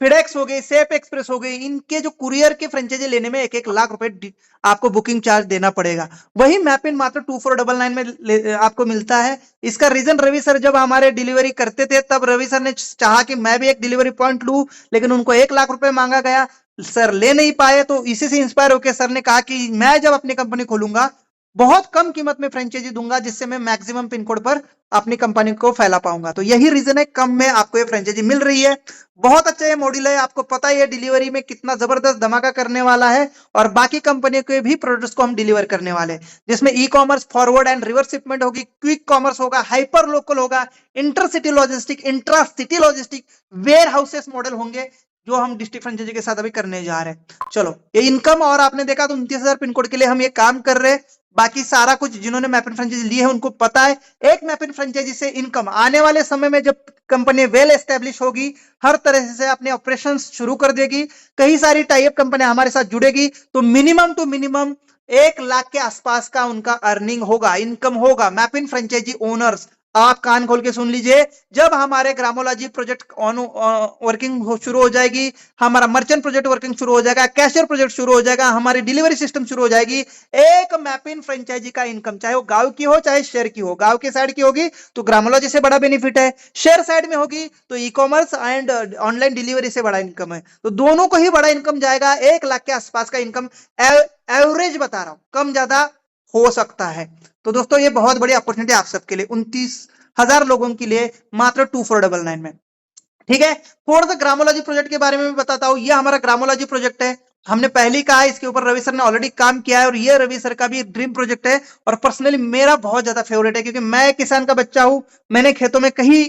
फिडेक्स हो गई, सेफ एक्सप्रेस हो गई, इनके जो कुरियर के फ्रेंचाइजी लेने में 1-1 लाख रुपए आपको बुकिंग चार्ज देना पड़ेगा। वही मैपिन मात्र 2499 में आपको मिलता है। इसका रीजन रवि सर जब हमारे डिलीवरी करते थे तब रवि सर ने चाहा कि मैं भी एक डिलीवरी पॉइंट लूं, लेकिन उनको 1 लाख रुपए मांगा गया, सर ले नहीं पाए। तो इसी से इंस्पायर होकर सर ने कहा कि मैं जब अपनी कंपनी खोलूंगा बहुत कम कीमत में फ्रेंचाइजी दूंगा, जिससे मैं मैक्सिमम पिन कोड पर अपनी कंपनी को फैला पाऊंगा। तो यही रीजन है कम में आपको ये फ्रेंचाइजी मिल रही है। बहुत अच्छा ये मॉडल है, आपको पता ही है डिलीवरी में कितना जबरदस्त धमाका करने वाला है, और बाकी कंपनियों के भी प्रोडक्ट्स को हम डिलीवर करने वाले हैं, जिसमें e commerce, forward and reverse shipment होगी, क्विक कॉमर्स होगा, हाइपर लोकल होगा, intercity logistic, intra city logistic, warehouses model होंगे, जो हम डिस्ट्रिक्ट फ्रेंचाइजी के साथ अभी करने जा रहे हैं। चलो ये इनकम, और आपने देखा तो 29,000 पिन कोड के लिए हम ये काम कर रहे हैं। बाकी सारा कुछ जिन्होंने मैपिन फ्रेंचाइजी ली है उनको पता है, एक मैपिन फ्रेंचाइजी से इनकम आने वाले समय में, जब कंपनी वेल एस्टेब्लिश होगी, हर तरह से अपने ऑपरेशंस शुरू कर देगी, कई सारी टाइप कंपनियां हमारे साथ जुड़ेगी, तो मिनिमम टू मिनिमम 1 लाख के आसपास का उनका अर्निंग होगा, इनकम होगा। मैपिन फ्रेंचाइजी ओनर्स आप कान खोल के सुन लीजिए, जब हमारे ग्रामोलॉजी प्रोजेक्ट वर्किंग शुरू हो जाएगी, हमारा मर्चेंट प्रोजेक्ट वर्किंग शुरू हो जाएगा, कैशियर प्रोजेक्ट शुरू हो जाएगा, हमारी डिलीवरी सिस्टम शुरू हो जाएगी, एक मैपिन फ्रेंचाइजी का इनकम, चाहे वो गांव की हो चाहे शहर की हो, गांव के साइड की होगी तो ग्रामोलॉजी से बड़ा बेनिफिट है, शहर साइड में होगी तो e commerce and online delivery से बड़ा इनकम है। तो दोनों को ही बड़ा इनकम जाएगा। 1 लाख के आसपास का इनकम एवरेज बता रहा हूं, कम ज्यादा हो सकता है। तो दोस्तों ये बहुत बड़ी अपॉर्चुनिटी आप सबके लिए, 29,000 लोगों के लिए मात्र 2499 में। ठीक है, थोड़ा सा ग्रामोलॉजी प्रोजेक्ट के बारे में भी बताता हूं। ये हमारा ग्रामोलॉजी प्रोजेक्ट है, हमने पहले ही कहा, इसके ऊपर रवि सर ने ऑलरेडी काम किया है, और ये रवि सर का भी ड्रीम प्रोजेक्ट है, और पर्सनली मेरा बहुत ज्यादा फेवरेट है, क्योंकि मैं किसान का बच्चा हूं, मैंने खेतों में कई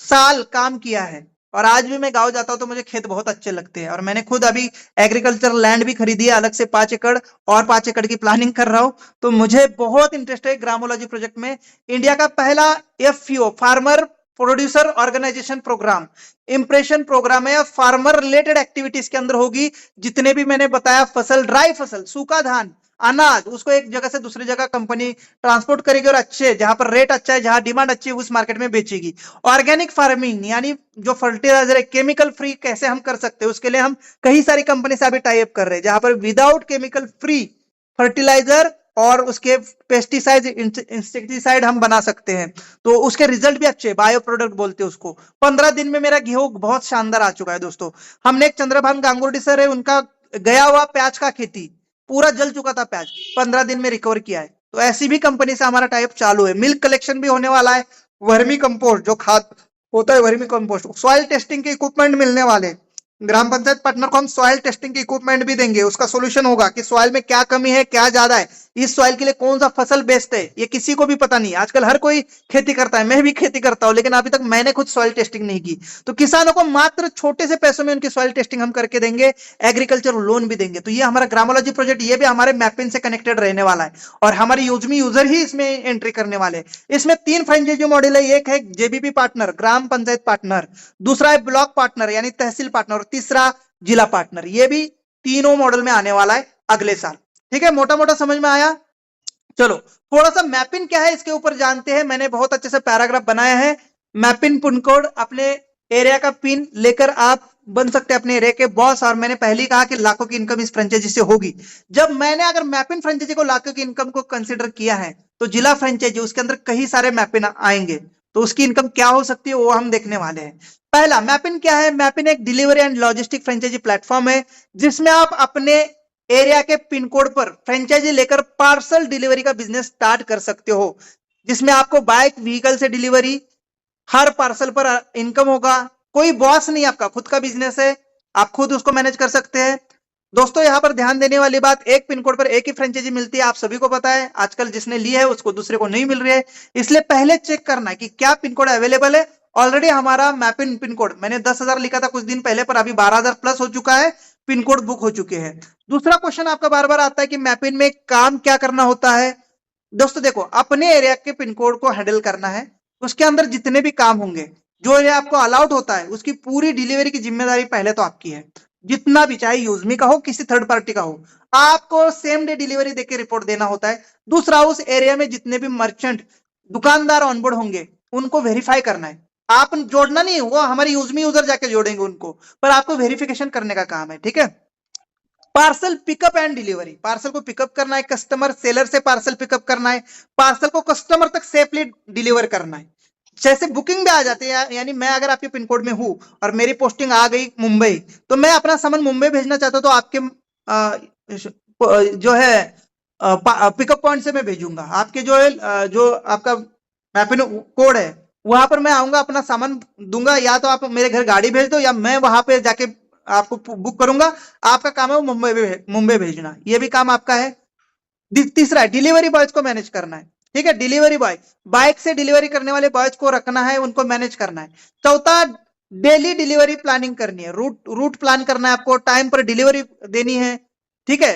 साल काम किया है, और आज भी मैं गांव जाता हूं तो मुझे खेत बहुत अच्छे लगते हैं, और मैंने खुद अभी एग्रीकल्चर लैंड भी खरीदी है अलग से 5 एकड़, और 5 एकड़ की प्लानिंग कर रहा हूं। तो मुझे बहुत इंटरेस्ट है ग्रामोलॉजी प्रोजेक्ट में। इंडिया का पहला FPO, farmer producer organisation program, impression program है, फार्मर रिलेटेड एक्टिविटीज के अंदर होगी। जितने भी मैंने बताया फसल, ड्राई फसल, सूखा धान, अनाज, उसको एक जगह से दूसरी जगह कंपनी ट्रांसपोर्ट करेगी, और अच्छे जहां पर रेट अच्छा है, जहां डिमांड अच्छी है, उस मार्केट में बेचेगी। ऑर्गेनिक फार्मिंग, यानी जो फर्टिलाइजर है केमिकल फ्री कैसे हम कर सकते हैं, उसके लिए हम कई सारी कंपनी से अभी टाई अप कर रहे हैं, जहां पर विदाउट केमिकल फ्री फर्टिलाइजर और उसके पेस्टिसाइड, इंसेक्टिसाइड हम बना सकते हैं। तो उसके रिजल्ट भी अच्छे, बायो प्रोडक्ट बोलते हैं उसको। 15 दिन में मेरा गेहूं बहुत शानदार आ चुका है दोस्तों। हमने एक चंद्रभान गांगुर्डी सर है, उनका गया हुआ प्याज का खेती पूरा जल चुका था, प्याज 15 दिन में रिकवर किया है। तो ऐसी भी कंपनी से हमारा टाइप चालू है। मिल्क कलेक्शन भी होने वाला है, वर्मी कंपोस्ट जो खाद होता है, वर्मी कंपोस्ट, सॉइल टेस्टिंग के इक्विपमेंट मिलने वाले। ग्राम पंचायत पार्टनर को हम सॉइल टेस्टिंग के इक्विपमेंट भी देंगे, उसका सोल्यूशन होगा कि सॉइल में क्या कमी है, क्या ज्यादा है, इस सॉइल के लिए कौन सा फसल बेस्ट है, ये किसी को भी पता नहीं। आजकल हर कोई खेती करता है, मैं भी खेती करता हूं, लेकिन अभी तक मैंने खुद सॉइल टेस्टिंग नहीं की। तो किसानों को मात्र छोटे से पैसों में उनकी सॉइल टेस्टिंग हम करके देंगे, एग्रीकल्चर लोन भी देंगे। तो ये हमारा ग्रामोलॉजी प्रोजेक्ट, ये भी हमारे मैपिन से कनेक्टेड रहने वाला है, और हमारे यूजमी यूजर ही इसमें एंट्री करने वाले। इसमें 3 फ्रेंचाइजी मॉडल है, एक है जेबीपी पार्टनर, ग्राम पंचायत पार्टनर, दूसरा है ब्लॉक पार्टनर यानी तहसील पार्टनर, और तीसरा जिला पार्टनर, ये भी तीनों मॉडल में आने वाला है अगले साल। ठीक है, मोटा मोटा समझ में आया। चलो थोड़ा सा मैपिंग क्या है इसके ऊपर जानते हैं। मैंने बहुत अच्छे से पैराग्राफ बनाया है। मैपिंग पिन कोड अपने एरिया का पिन लेकर आप बन सकते हैं अपने एरिया के बॉस। और मैंने पहले ही कहा कि लाखों की इनकम इस फ्रेंचाइजी से होगी। जब मैंने अगर मैपिंग फ्रेंचाइजी को लाखों की इनकम को कंसिडर किया है तो जिला फ्रेंचाइजी उसके अंदर कई सारे मैपिन आएंगे, तो उसकी इनकम क्या हो सकती है वो हम देखने वाले हैं। पहला मैपिन क्या है? मैपिन एक delivery and logistic franchisee platform है जिसमें आप अपने एरिया के पिन कोड पर फ्रेंचाइजी लेकर पार्सल डिलीवरी का बिजनेस स्टार्ट कर सकते हो, जिसमें आपको बाइक व्हीकल से डिलीवरी, हर पार्सल पर इनकम होगा। कोई बॉस नहीं, आपका खुद का बिजनेस है, आप खुद उसको मैनेज कर सकते हैं। दोस्तों यहाँ पर ध्यान देने वाली बात, एक पिन कोड पर एक ही फ्रेंचाइजी मिलती है, आप सभी को पता है। आजकल जिसने ली है उसको दूसरे को नहीं मिल रही है, इसलिए पहले चेक करना है कि क्या पिन कोड अवेलेबल है। ऑलरेडी हमारा मैपिन पिन कोड मैंने 10,000 लिखा था कुछ दिन पहले, पर अभी 12,000 प्लस हो चुका है, पिन कोड बुक हो चुके हैं। दूसरा क्वेश्चन आपका बार बार आता है कि मैपिन में काम क्या करना होता है। दोस्तों देखो, अपने एरिया के पिन कोड को हैंडल करना है, उसके अंदर जितने भी काम होंगे, जो एरिया आपको अलाउड होता है, उसकी पूरी डिलीवरी की जिम्मेदारी पहले तो आपकी है। जितना भी, चाहे यूजमी का हो किसी थर्ड पार्टी का हो, आपको सेम डे डिलीवरी देके रिपोर्ट देना होता है। दूसरा, उस एरिया में जितने भी मर्चेंट दुकानदार ऑनबोर्ड होंगे उनको वेरीफाई करना है। आप जोड़ना नहीं, वो हमारे यूजमी यूजर जाके जोड़ेंगे उनको, पर आपको वेरिफिकेशन करने का काम है। ठीक है। Parcel pickup and delivery, parcel को पिकअप करना है, कस्टमर सेलर से पार्सल पिकअप करना है, पार्सल को कस्टमर तक सेफली डिलीवर करना है। जैसे बुकिंग में आ जाते हैं, यानी मैं अगर आपके पिन कोड में हूं और मेरी पोस्टिंग आ गई मुंबई, तो मैं अपना सामान मुंबई भेजना चाहता हूं, तो आपके जो है पिकअप पॉइंट से मैं भेजूंगा। आपके जो है जो आपका मैपिन कोड है वहां पर मैं आऊंगा, अपना सामान दूंगा, या तो आप मेरे घर गाड़ी भेज दो या मैं वहां पे जाके आपको बुक करूंगा। आपका काम है वो मुंबई भेजना, ये भी काम आपका है। तीसरा है डिलीवरी बॉयज को मैनेज करना है। ठीक है, डिलीवरी बॉय, बाइक से डिलीवरी करने वाले बॉयज को रखना है, उनको मैनेज करना है। चौथा, डेली डिलीवरी प्लानिंग करनी है, रूट प्लान करना है आपको, टाइम पर डिलीवरी देनी है। ठीक है,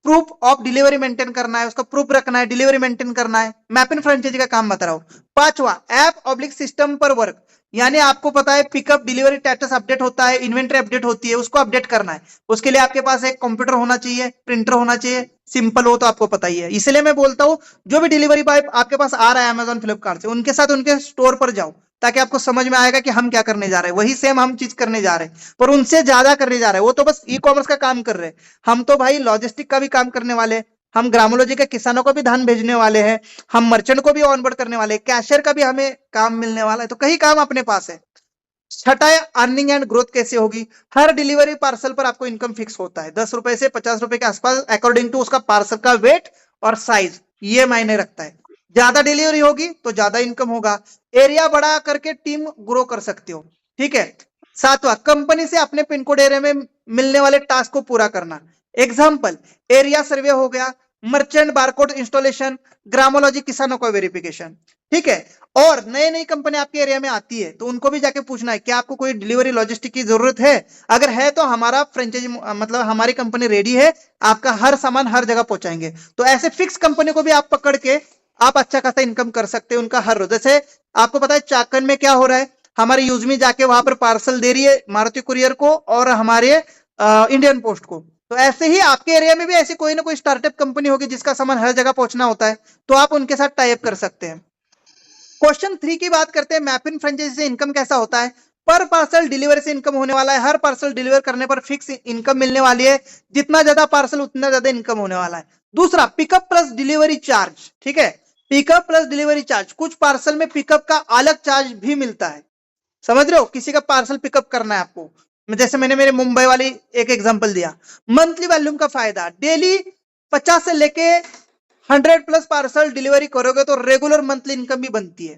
प्रूफ ऑफ डिलीवरी मेंटेन करना है, उसका प्रूफ रखना है, डिलीवरी मेंटेन करना है। मैपिन फ्रेंचाइजी का काम बता रहा हूं। पांचवा, ऐप ऑब्लिक सिस्टम पर वर्क, यानी आपको पता है पिकअप डिलीवरी स्टेटस अपडेट होता है, इन्वेंटरी अपडेट होती है, उसको अपडेट करना है। उसके लिए आपके पास एक कंप्यूटर होना चाहिए, प्रिंटर होना चाहिए, सिंपल हो तो आपको पता ही है। इसलिए मैं बोलता हूं जो भी डिलीवरी बॉय आपके पास आ रहा है अमेजॉन फ्लिपकार्ट से, उनके साथ उनके स्टोर पर जाओ, ताकि आपको समझ में आएगा कि हम क्या करने जा रहे हैं। वही सेम हम चीज करने जा रहे हैं, पर उनसे ज्यादा करने जा रहे हैं। वो तो बस ई कॉमर्स का काम कर रहे हैं, हम तो भाई लॉजिस्टिक का भी काम करने वाले हैं। हम ग्रामोलॉजी के किसानों को भी धान भेजने वाले हैं, हम मर्चेंट को भी ऑनबोर्ड करने वाले हैं, कैशियर का भी हमें काम मिलने वाला है। तो कई काम अपने पास है। छठा है अर्निंग एंड ग्रोथ कैसे होगी। हर डिलीवरी पार्सल पर आपको इनकम फिक्स होता है, 10 रुपए से 50 रुपए के आसपास, अकॉर्डिंग टू उसका पार्सल का वेट और साइज, ये मायने रखता है। ज्यादा डिलीवरी होगी तो ज्यादा इनकम होगा। एरिया बड़ा करके टीम ग्रो कर सकते हो। ठीक है। सातवां, कंपनी से अपने पिन कोड एरिया में मिलने वाले टास्क को पूरा करना। एग्जाम्पल, एरिया सर्वे हो गया, मर्चेंट बारकोड इंस्टॉलेशन, ग्रामोलॉजी किसानों का वेरिफिकेशन। ठीक है। और नई नई कंपनी आपके एरिया में आती है तो उनको भी जाके पूछना है कि आपको कोई डिलीवरी लॉजिस्टिक की जरूरत है। अगर है तो हमारा फ्रेंचाइजी मतलब हमारी कंपनी रेडी है, आपका हर सामान हर जगह पहुंचाएंगे। तो ऐसे फिक्स कंपनी को भी आप पकड़ के आप अच्छा खासा इनकम कर सकते हैं उनका हर रोज। जैसे आपको पता है चाकन में क्या हो रहा है, हमारी यूजमी जाके वहां पर पार्सल दे रही है मारुति कुरियर को और हमारे इंडियन पोस्ट को। तो ऐसे ही आपके एरिया में भी ऐसी कोई ना कोई स्टार्टअप कंपनी होगी जिसका सामान हर जगह पहुंचना होता है, तो आप उनके साथ टाई अप कर सकते हैं। क्वेश्चन 3 की बात करते हैं, मैपिन फ्रेंचाइजी से इनकम कैसा होता है। पर पार्सल डिलीवरी से इनकम होने वाला है, हर पार्सल डिलीवर करने पर फिक्स इनकम मिलने वाली है, जितना ज्यादा पार्सल उतना ज्यादा इनकम होने वाला है। दूसरा, पिकअप प्लस डिलीवरी चार्ज। ठीक है, पिकअप प्लस डिलीवरी चार्ज, कुछ पार्सल में पिकअप का अलग चार्ज भी मिलता है। समझ रहे हो, किसी का पार्सल पिकअप करना है आपको, जैसे मैंने मेरे मुंबई वाली एक एग्जांपल दिया। मंथली वॉल्यूम का फायदा, डेली 50 से लेके 100 प्लस पार्सल डिलीवरी करोगे तो रेगुलर मंथली इनकम भी बनती है।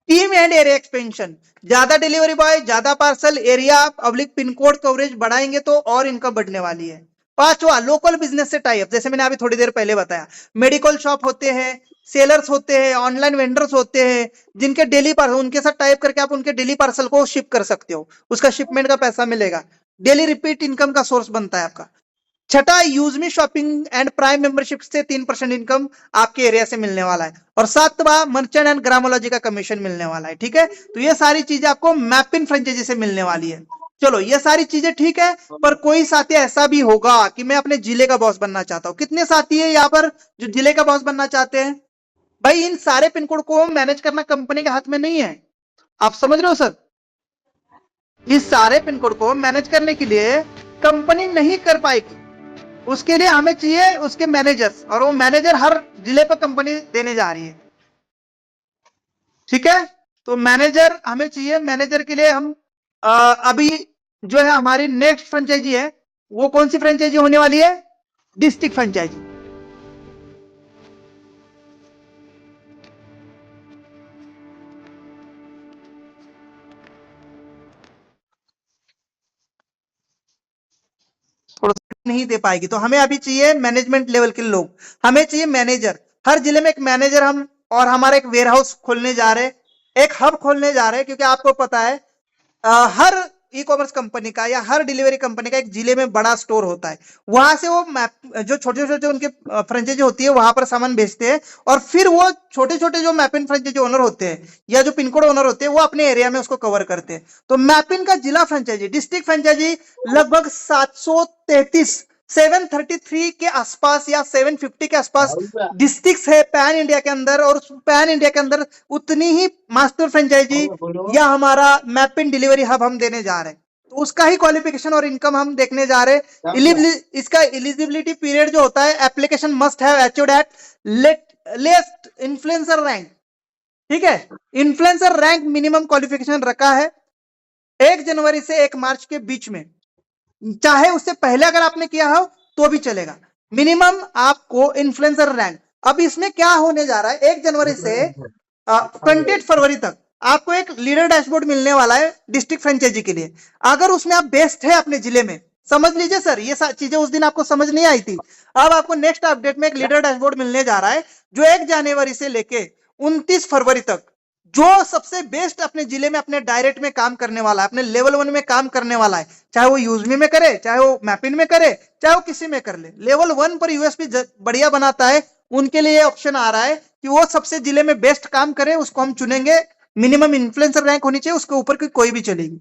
टीम एंड एरिया एक्सपेंशन, ज्यादा डिलीवरी बॉय, ज्यादा parcel, area public pin code coverage बढ़ाएंगे तो और इनकम बढ़ने वाली है। पांचवा, लोकल बिजनेस से टाई अप, जैसे मैंने अभी थोड़ी देर पहले बताया, मेडिकल शॉप होते हैं, सेलर्स होते हैं, ऑनलाइन वेंडर्स होते हैं, जिनके डेली पार्सल, उनके साथ टाइप करके आप उनके डेली पार्सल को शिप कर सकते हो, उसका शिपमेंट का पैसा मिलेगा, डेली रिपीट इनकम का सोर्स बनता है आपका। छठा, यूजमी शॉपिंग एंड प्राइम मेंबरशिप से 3% इनकम आपके एरिया से मिलने वाला है। और सातवां, मर्चेंट एंड ग्रामोलॉजी का कमीशन मिलने वाला है। ठीक है, तो ये सारी चीजें आपको मैपिन फ्रेंचाइजी से मिलने वाली है। चलो ये सारी चीजें ठीक है, पर कोई साथी ऐसा भी होगा कि मैं अपने जिले का बॉस बनना चाहता हूं। कितने साथी है यहाँ पर जो जिले का बॉस बनना चाहते हैं? भाई इन सारे पिन कोड को मैनेज करना कंपनी के हाथ में नहीं है। आप समझ रहे हो सर? इस सारे पिन कोड को मैनेज करने के लिए कंपनी नहीं कर पाएगी। उसके लिए हमें चाहिए उसके मैनेजर्स, और वो मैनेजर हर जिले पर कंपनी देने जा रही है। ठीक है, तो मैनेजर हमें चाहिए। मैनेजर के लिए हम अभी जो है हमारी नेक्स्ट फ्रेंचाइजी है, वो कौन सी फ्रेंचाइजी होने वाली है? District franchisee. थोड़ा नहीं दे पाएगी, तो हमें अभी चाहिए मैनेजमेंट लेवल के लोग, हमें चाहिए मैनेजर। हर जिले में एक मैनेजर हम, और हमारा एक वेयर हाउस खोलने जा रहे हैं, एक हब खोलने जा रहे हैं, क्योंकि आपको पता है हर ई कॉमर्स कंपनी का या हर डिलीवरी कंपनी का एक जिले में बड़ा स्टोर होता है। वहां से वो जो छोटे छोटे उनके फ्रेंचाइजी होती है वहां पर सामान बेचते हैं, और फिर वो छोटे छोटे जो मैपिन फ्रेंचाइजी ओनर होते हैं या जो पिन कोड ओनर होते हैं वो अपने एरिया में उसको कवर करते हैं। तो मैपिन का जिला फ्रेंचाइजी, डिस्ट्रिक्ट फ्रेंचाइजी लगभग 733 के आसपास या 750 के आसपास डिस्ट्रिक्ट है पैन इंडिया के अंदर, और पैन इंडिया के अंदर उतनी ही मास्टर फ्रेंचाइजी या हमारा मैपिन डिलीवरी हब हम देने जा रहे हैं। तो उसका ही क्वालिफिकेशन और इनकम हम देखने जा रहे हैं। इसका एलिजिबिलिटी पीरियड जो होता है, application must have achieved at least influencer rank. ठीक है, इन्फ्लुएंसर रैंक मिनिमम क्वालिफिकेशन रखा है 1 जनवरी से 1 मार्च के बीच में, चाहे उससे पहले अगर आपने किया हो तो भी चलेगा। मिनिमम आपको इन्फ्लुएंसर रैंक। अब इसमें क्या होने जा रहा है, 1 जनवरी से 28 फरवरी तक आपको एक लीडर डैशबोर्ड मिलने वाला है डिस्ट्रिक्ट फ्रेंचाइजी के लिए। अगर उसमें आप बेस्ट है अपने जिले में, समझ लीजिए सर, ये चीजें उस दिन आपको समझ नहीं आई थी। अब आपको नेक्स्ट अपडेट में एक लीडर डैशबोर्ड मिलने जा रहा है, जो 1 जनवरी से लेके 29 फरवरी तक जो सबसे बेस्ट अपने जिले में अपने डायरेक्ट में काम करने वाला है, अपने लेवल 1 में काम करने वाला है, चाहे वो यूजमी में करे, चाहे वो मैपिन में करे, चाहे वो किसी में कर ले, लेवल 1 पर यूएसपी बढ़िया बनाता है, उनके लिए ऑप्शन आ रहा है कि वो सबसे जिले में बेस्ट काम करे, उसको हम चुनेंगे। मिनिमम इन्फ्लुएंसर रैंक होनी चाहिए, उसके ऊपर कोई भी चलेगी।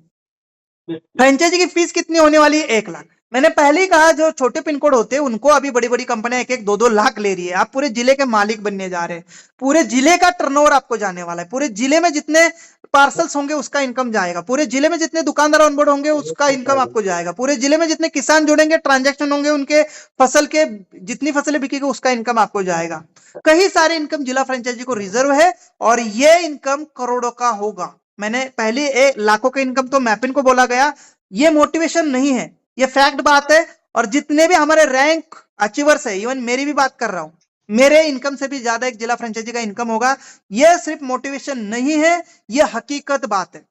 फ्रेंचाइजी की फीस कितनी होने वाली है? 1 लाख। मैंने पहले ही कहा, जो छोटे पिन कोड होते हैं उनको अभी बड़ी बड़ी कंपनियां 1-1, 2-2 लाख ले रही है। आप पूरे जिले के मालिक बनने जा रहे हैं, पूरे जिले का टर्नओवर आपको जाने वाला है, पूरे जिले में जितने पार्सल्स होंगे उसका इनकम जाएगा, पूरे जिले में जितने दुकानदार ऑनबोर्ड होंगे उसका इनकम आपको जाएगा, पूरे जिले में जितने किसान जुड़ेंगे, ट्रांजैक्शन होंगे, उनके फसल के जितनी फसलें बिकेगी उसका इनकम आपको जाएगा। कई सारे इनकम जिला फ्रेंचाइजी को रिजर्व है, और ये इनकम करोड़ों का होगा। मैंने पहले लाखों का इनकम तो मैपिन को बोला गया, ये मोटिवेशन नहीं है, ये फैक्ट बात है। और जितने भी हमारे रैंक अचीवर्स है, इवन मेरी भी बात कर रहा हूं, मेरे इनकम से भी ज्यादा एक जिला फ्रेंचाइजी का इनकम होगा। यह सिर्फ मोटिवेशन नहीं है, यह हकीकत बात है।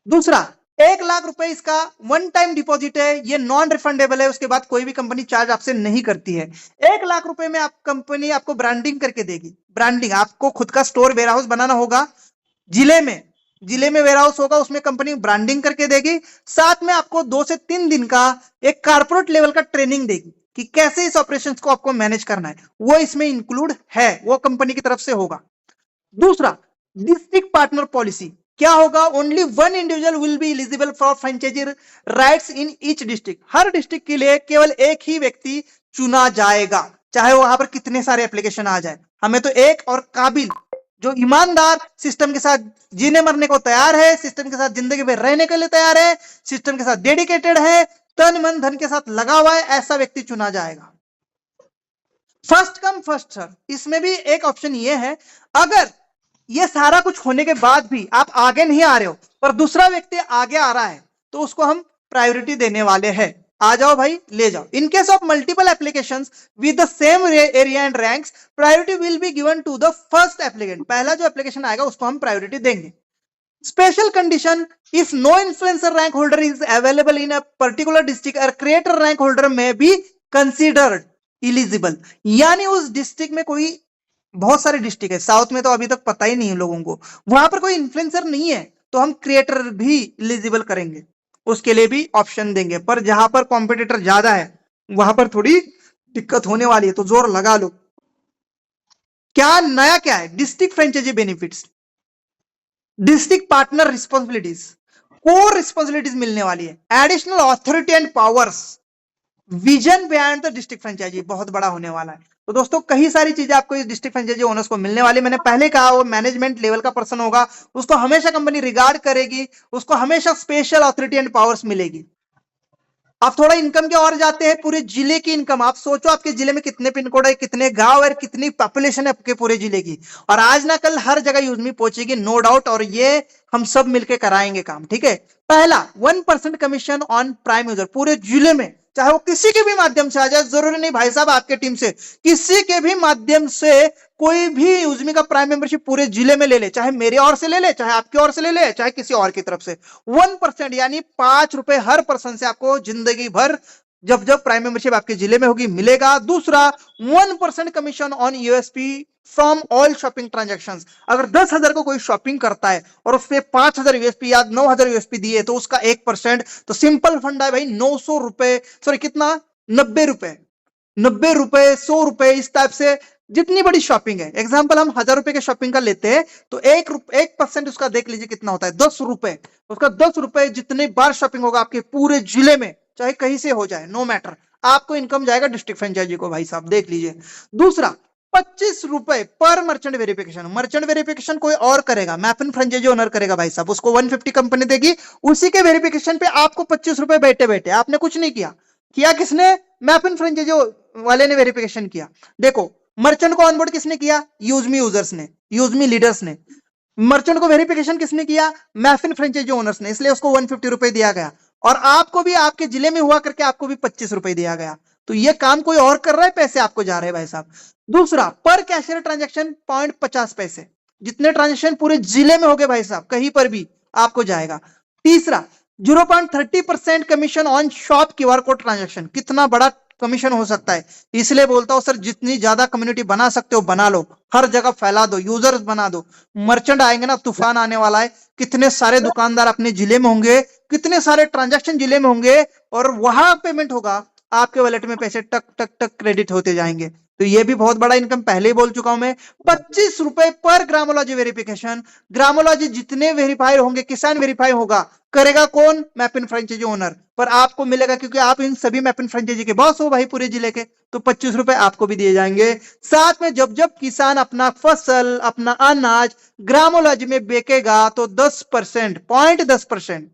दूसरा, 1 लाख रुपए इसका वन टाइम डिपॉजिट है, ये नॉन रिफंडेबल है, उसके बाद कोई भी कंपनी चार्ज आपसे नहीं करती है। 1 लाख रुपए में कंपनी आपको ब्रांडिंग करके देगी। ब्रांडिंग, आपको खुद का स्टोर वेयर हाउस बनाना होगा, जिले में वेयर हाउस होगा, उसमें कंपनी ब्रांडिंग करके देगी। साथ में आपको 2 से 3 दिन का एक कारपोरेट लेवल का ट्रेनिंग देगी कि कैसे इस ऑपरेशंस को आपको मैनेज करना है, वो इसमें इंक्लूड है, वो कंपनी की तरफ से होगा। दूसरा, डिस्ट्रिक्ट पार्टनर पॉलिसी क्या होगा? Only 1 individual will be eligible for franchisee rights in each district. हर डिस्ट्रिक्ट के लिए केवल एक ही व्यक्ति चुना जाएगा, चाहे वहां पर कितने सारे एप्लीकेशन आ जाए। हमें तो एक और काबिल, जो ईमानदार, सिस्टम के साथ जीने मरने को तैयार है, सिस्टम के साथ जिंदगी में रहने के लिए तैयार है, सिस्टम के साथ डेडिकेटेड है, तन मन धन के साथ लगा हुआ है, ऐसा व्यक्ति चुना जाएगा। फर्स्ट कम फर्स्ट सर्व, इसमें भी एक ऑप्शन ये है, अगर ये सारा कुछ होने के बाद भी आप आगे नहीं आ रहे हो पर दूसरा व्यक्ति आगे आ रहा है, तो उसको हम प्रायोरिटी देने वाले हैं। आ जाओ भाई, ले जाओ। In case of multiple applications with the same area and ranks, priority will be given to the first applicant. पहला जो एप्लीकेशन आएगा उसको हम प्रायोरिटी देंगे। Special condition, if no influencer rank holder is available in a particular district, और creator rank holder may be considered eligible. यानी उस डिस्ट्रिक्ट में कोई, बहुत सारे डिस्ट्रिक्ट है साउथ में, तो अभी तक पता ही नहीं है लोगों को, वहां पर कोई इन्फ्लुएंसर नहीं है तो हम क्रिएटर भी इलिजिबल करेंगे, उसके लिए भी ऑप्शन देंगे। पर जहां पर कॉम्पिटिटर ज्यादा है वहां पर थोड़ी दिक्कत होने वाली है, तो जोर लगा लो। क्या नया क्या है? District franchise benefits, district partner responsibilities, core responsibilities मिलने वाली है, additional authority and powers, vision behind the district franchisee बहुत बड़ा होने वाला है। तो दोस्तों कई सारी चीजें आपको इस डिस्ट्रिक्ट फ्रेंचाइजी ओनर्स को मिलने वाली। मैंने पहले कहा वो मैनेजमेंट लेवल का पर्सन होगा, उसको हमेशा कंपनी रिगार्ड करेगी, उसको हमेशा स्पेशल अथॉरिटी एंड पावर्स मिलेगी। आप थोड़ा इनकम के और जाते हैं, पूरे जिले की इनकम आप सोचो, आपके जिले में कितने पिन कोड है, कितने गांव है, कितनी पॉपुलेशन है आपके पूरे जिले की, और आज ना कल हर जगह यूजमी पहुंचेगी नो डाउट, और ये हम सब मिलकर कराएंगे काम, ठीक है। पहला 1% कमीशन ऑन प्राइम यूजर पूरे जिले में, चाहे वो किसी के भी माध्यम से आ जाए, जरूरी नहीं भाई साहब आपके टीम से, किसी के भी माध्यम से कोई भी यूजमी का प्राइम मेंबरशिप पूरे जिले में ले ले, चाहे मेरे ओर से ले ले, चाहे आपकी ओर से ले ले, चाहे किसी और की तरफ से, 1% यानी 5 रुपए हर पर्सन से आपको जिंदगी भर जब जब प्राइम मेंबरशिप आपके जिले में होगी मिलेगा। दूसरा 1% commission on USP from all shopping transactions, अगर 10,000 को कोई शॉपिंग करता है और उस पे 5,000 यूएसपी या 9,000 यूएसपी दिए तो उसका 1%, तो सिंपल फंड है भाई 900 रुपए, सॉरी कितना, 90 रुपए, 90 रुपए, 100 रुपए, इस टाइप से जितनी बड़ी शॉपिंग है। एग्जाम्पल हम 1,000 रुपए के शॉपिंग का लेते हैं तो 1% उसका देख लीजिए कितना होता है, 10 रुपए, उसका 10 रुपए जितने बार शॉपिंग होगा आपके पूरे जिले में, चाहे कहीं से हो जाए नो मैटर, आपको इनकम जाएगा डिस्ट्रिक्ट फ्रेंचाइजी को, भाई साहब देख लीजिए। दूसरा 25 रुपए पर मर्चेंट वेरिफिकेशन, मर्चेंट वेरिफिकेशन कोई और करेगा, मैपिन फ्रेंचाइजी ओनर करेगा भाई साहब, उसको 150 कंपनी देगी, उसी के वेरिफिकेशन पे आपको 25 रुपए बैठे बैठे, आपने कुछ नहीं किया, किया किसने, मैपिन फ्रेंचाइजी वाले ने वेरिफिकेशन किया। देखो मर्चेंट को ऑनबोर्ड किसने किया, यूजमी यूजर्स ने, यूजमी लीडर्स ने, मर्चेंट को वेरिफिकेशन किसने किया, मैफिन फ्रेंचाइजी ओनर्स ने, इसलिए उसको 150 रुपए दिया गया, और आपको भी आपके जिले में हुआ करके आपको भी 25 रुपए दिया गया। तो ये काम कोई और कर रहा है, पैसे आपको जा रहे हैं भाई साहब। दूसरा पर कैशियर ट्रांजैक्शन 0.50 पैसे, जितने ट्रांजैक्शन पूरे जिले में हो गए भाई साहब कहीं पर भी आपको जाएगा। तीसरा 0.30% commission on shop QR code transaction, कितना बड़ा कमीशन हो सकता है, इसलिए बोलता हूं सर जितनी ज्यादा कम्युनिटी बना सकते हो बना लो, हर जगह फैला दो, यूजर्स बना दो, मर्चेंट आएंगे ना तूफान आने वाला है, कितने सारे दुकानदार अपने जिले में होंगे, कितने सारे ट्रांजैक्शन जिले में होंगे, और वहां पेमेंट होगा, आपके वॉलेट में पैसे टक टक टक क्रेडिट होते जाएंगे। तो ये भी बहुत बड़ा इनकम, पहले ही बोल चुका हूं मैं। 25 रुपए पर ग्रामोलॉजी वेरिफिकेशन, ग्रामोलॉजी जितने वेरीफाई होंगे, किसान वेरीफाई होगा, करेगा कौन, मैपिन फ्रेंचाइजी ओनर, पर आपको मिलेगा क्योंकि आप इन सभी मैपिन फ्रेंचाइजी के बॉस हो भाई पूरे जिले के, तो 25 रुपए आपको भी दिए जाएंगे। साथ में जब जब किसान अपना फसल, अपना अनाज ग्रामोलॉजी में बेचेगा तो 10%, 0.10%,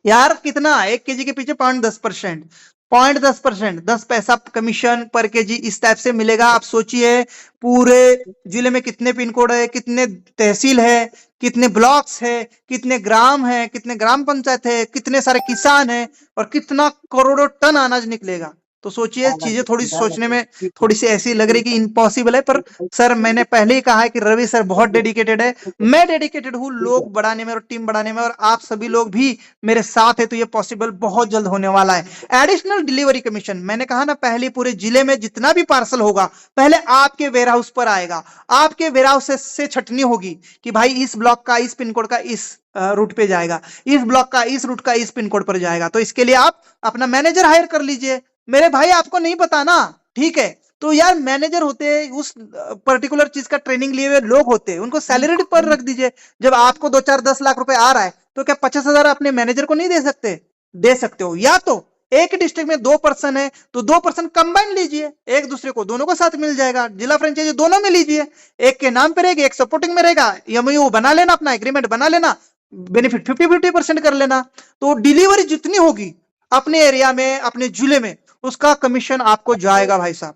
यार कितना, 1 केजी के पीछे 0.10%, 0.10%, 10 पैसा कमीशन पर केजी इस टाइप से मिलेगा। आप सोचिए पूरे जिले में कितने पिन कोड है, कितने तहसील है, कितने ब्लॉक्स है, कितने ग्राम है, कितने ग्राम पंचायत है, कितने सारे किसान है, और कितना करोड़ों टन अनाज निकलेगा। तो सोचिए चीजें थोड़ी सोचने में थोड़ी सी ऐसी लग रही कि इम्पॉसिबल है, पर सर मैंने पहले ही कहा है कि रवि सर बहुत डेडिकेटेड है, मैं डेडिकेटेड हूँ लोग बढ़ाने में और टीम बढ़ाने में, और आप सभी लोग भी मेरे साथ है, तो ये पॉसिबल बहुत जल्द होने वाला है। एडिशनल डिलीवरी कमीशन, मैंने कहा ना पहले पूरे जिले में जितना भी पार्सल होगा पहले आपके वेयर हाउस पर आएगा, आपके वेयर हाउस से छटनी होगी कि भाई इस ब्लॉक का इस पिन कोड का इस रूट पे जाएगा, इस ब्लॉक का इस रूट का इस पिन कोड पर जाएगा। तो इसके लिए आप अपना मैनेजर हायर कर लीजिए। मेरे भाई आपको नहीं पता ना, ठीक है, तो यार मैनेजर होते हैं, उस पर्टिकुलर चीज का ट्रेनिंग लिए हुए लोग होते हैं, उनको सैलरी पर रख दीजिए। जब आपको 2-4-10 लाख रुपए आ रहा है तो क्या 50,000 अपने मैनेजर को नहीं दे सकते, दे सकते हो। या तो एक डिस्ट्रिक्ट में 2 पर्सन है तो 2 पर्सन कंबाइन लीजिए, एक दूसरे को दोनों को साथ मिल जाएगा, जिला फ्रेंचाइजी दोनों में लीजिए, एक के नाम पे रहेगी, एक सपोर्टिंग में रहेगा, एमओयू बना लेना, अपना एग्रीमेंट बना लेना, बेनिफिट 50-50% कर लेना। तो डिलीवरी जितनी होगी अपने एरिया में, अपने जिले में, उसका कमीशन आपको जाएगा भाई साहब।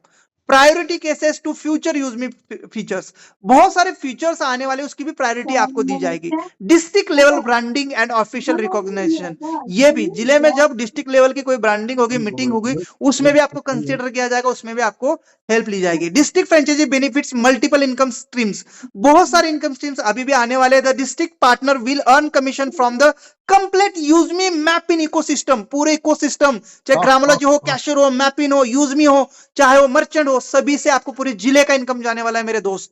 Priority cases to future use में फीचर्स, बहुत सारे फीचर्स आने वाले, उसकी भी प्रायोरिटी आपको दी जाएगी। District level branding and official recognition, ये भी जिले में जब डिस्ट्रिक्ट लेवल की कोई ब्रांडिंग होगी, मीटिंग होगी, उसमें भी आपको कंसीडर किया जाएगा, उसमें भी आपको हेल्प ली जाएगी। District franchise benefits multiple income streams, बहुत सारे इनकम स्ट्रीम्स अभी भी आने वाले। The district partner will earn commission from the complete UseMe Mapin ecosystem, पूरे इकोसिस्टम, चाहे ग्रामोलॉजी हो, कैशियर हो, मैपिन हो, यूजमी हो, चाहे वो मर्चेंट हो, सभी से आपको पूरे जिले का इनकम जाने वाला है मेरे दोस्त।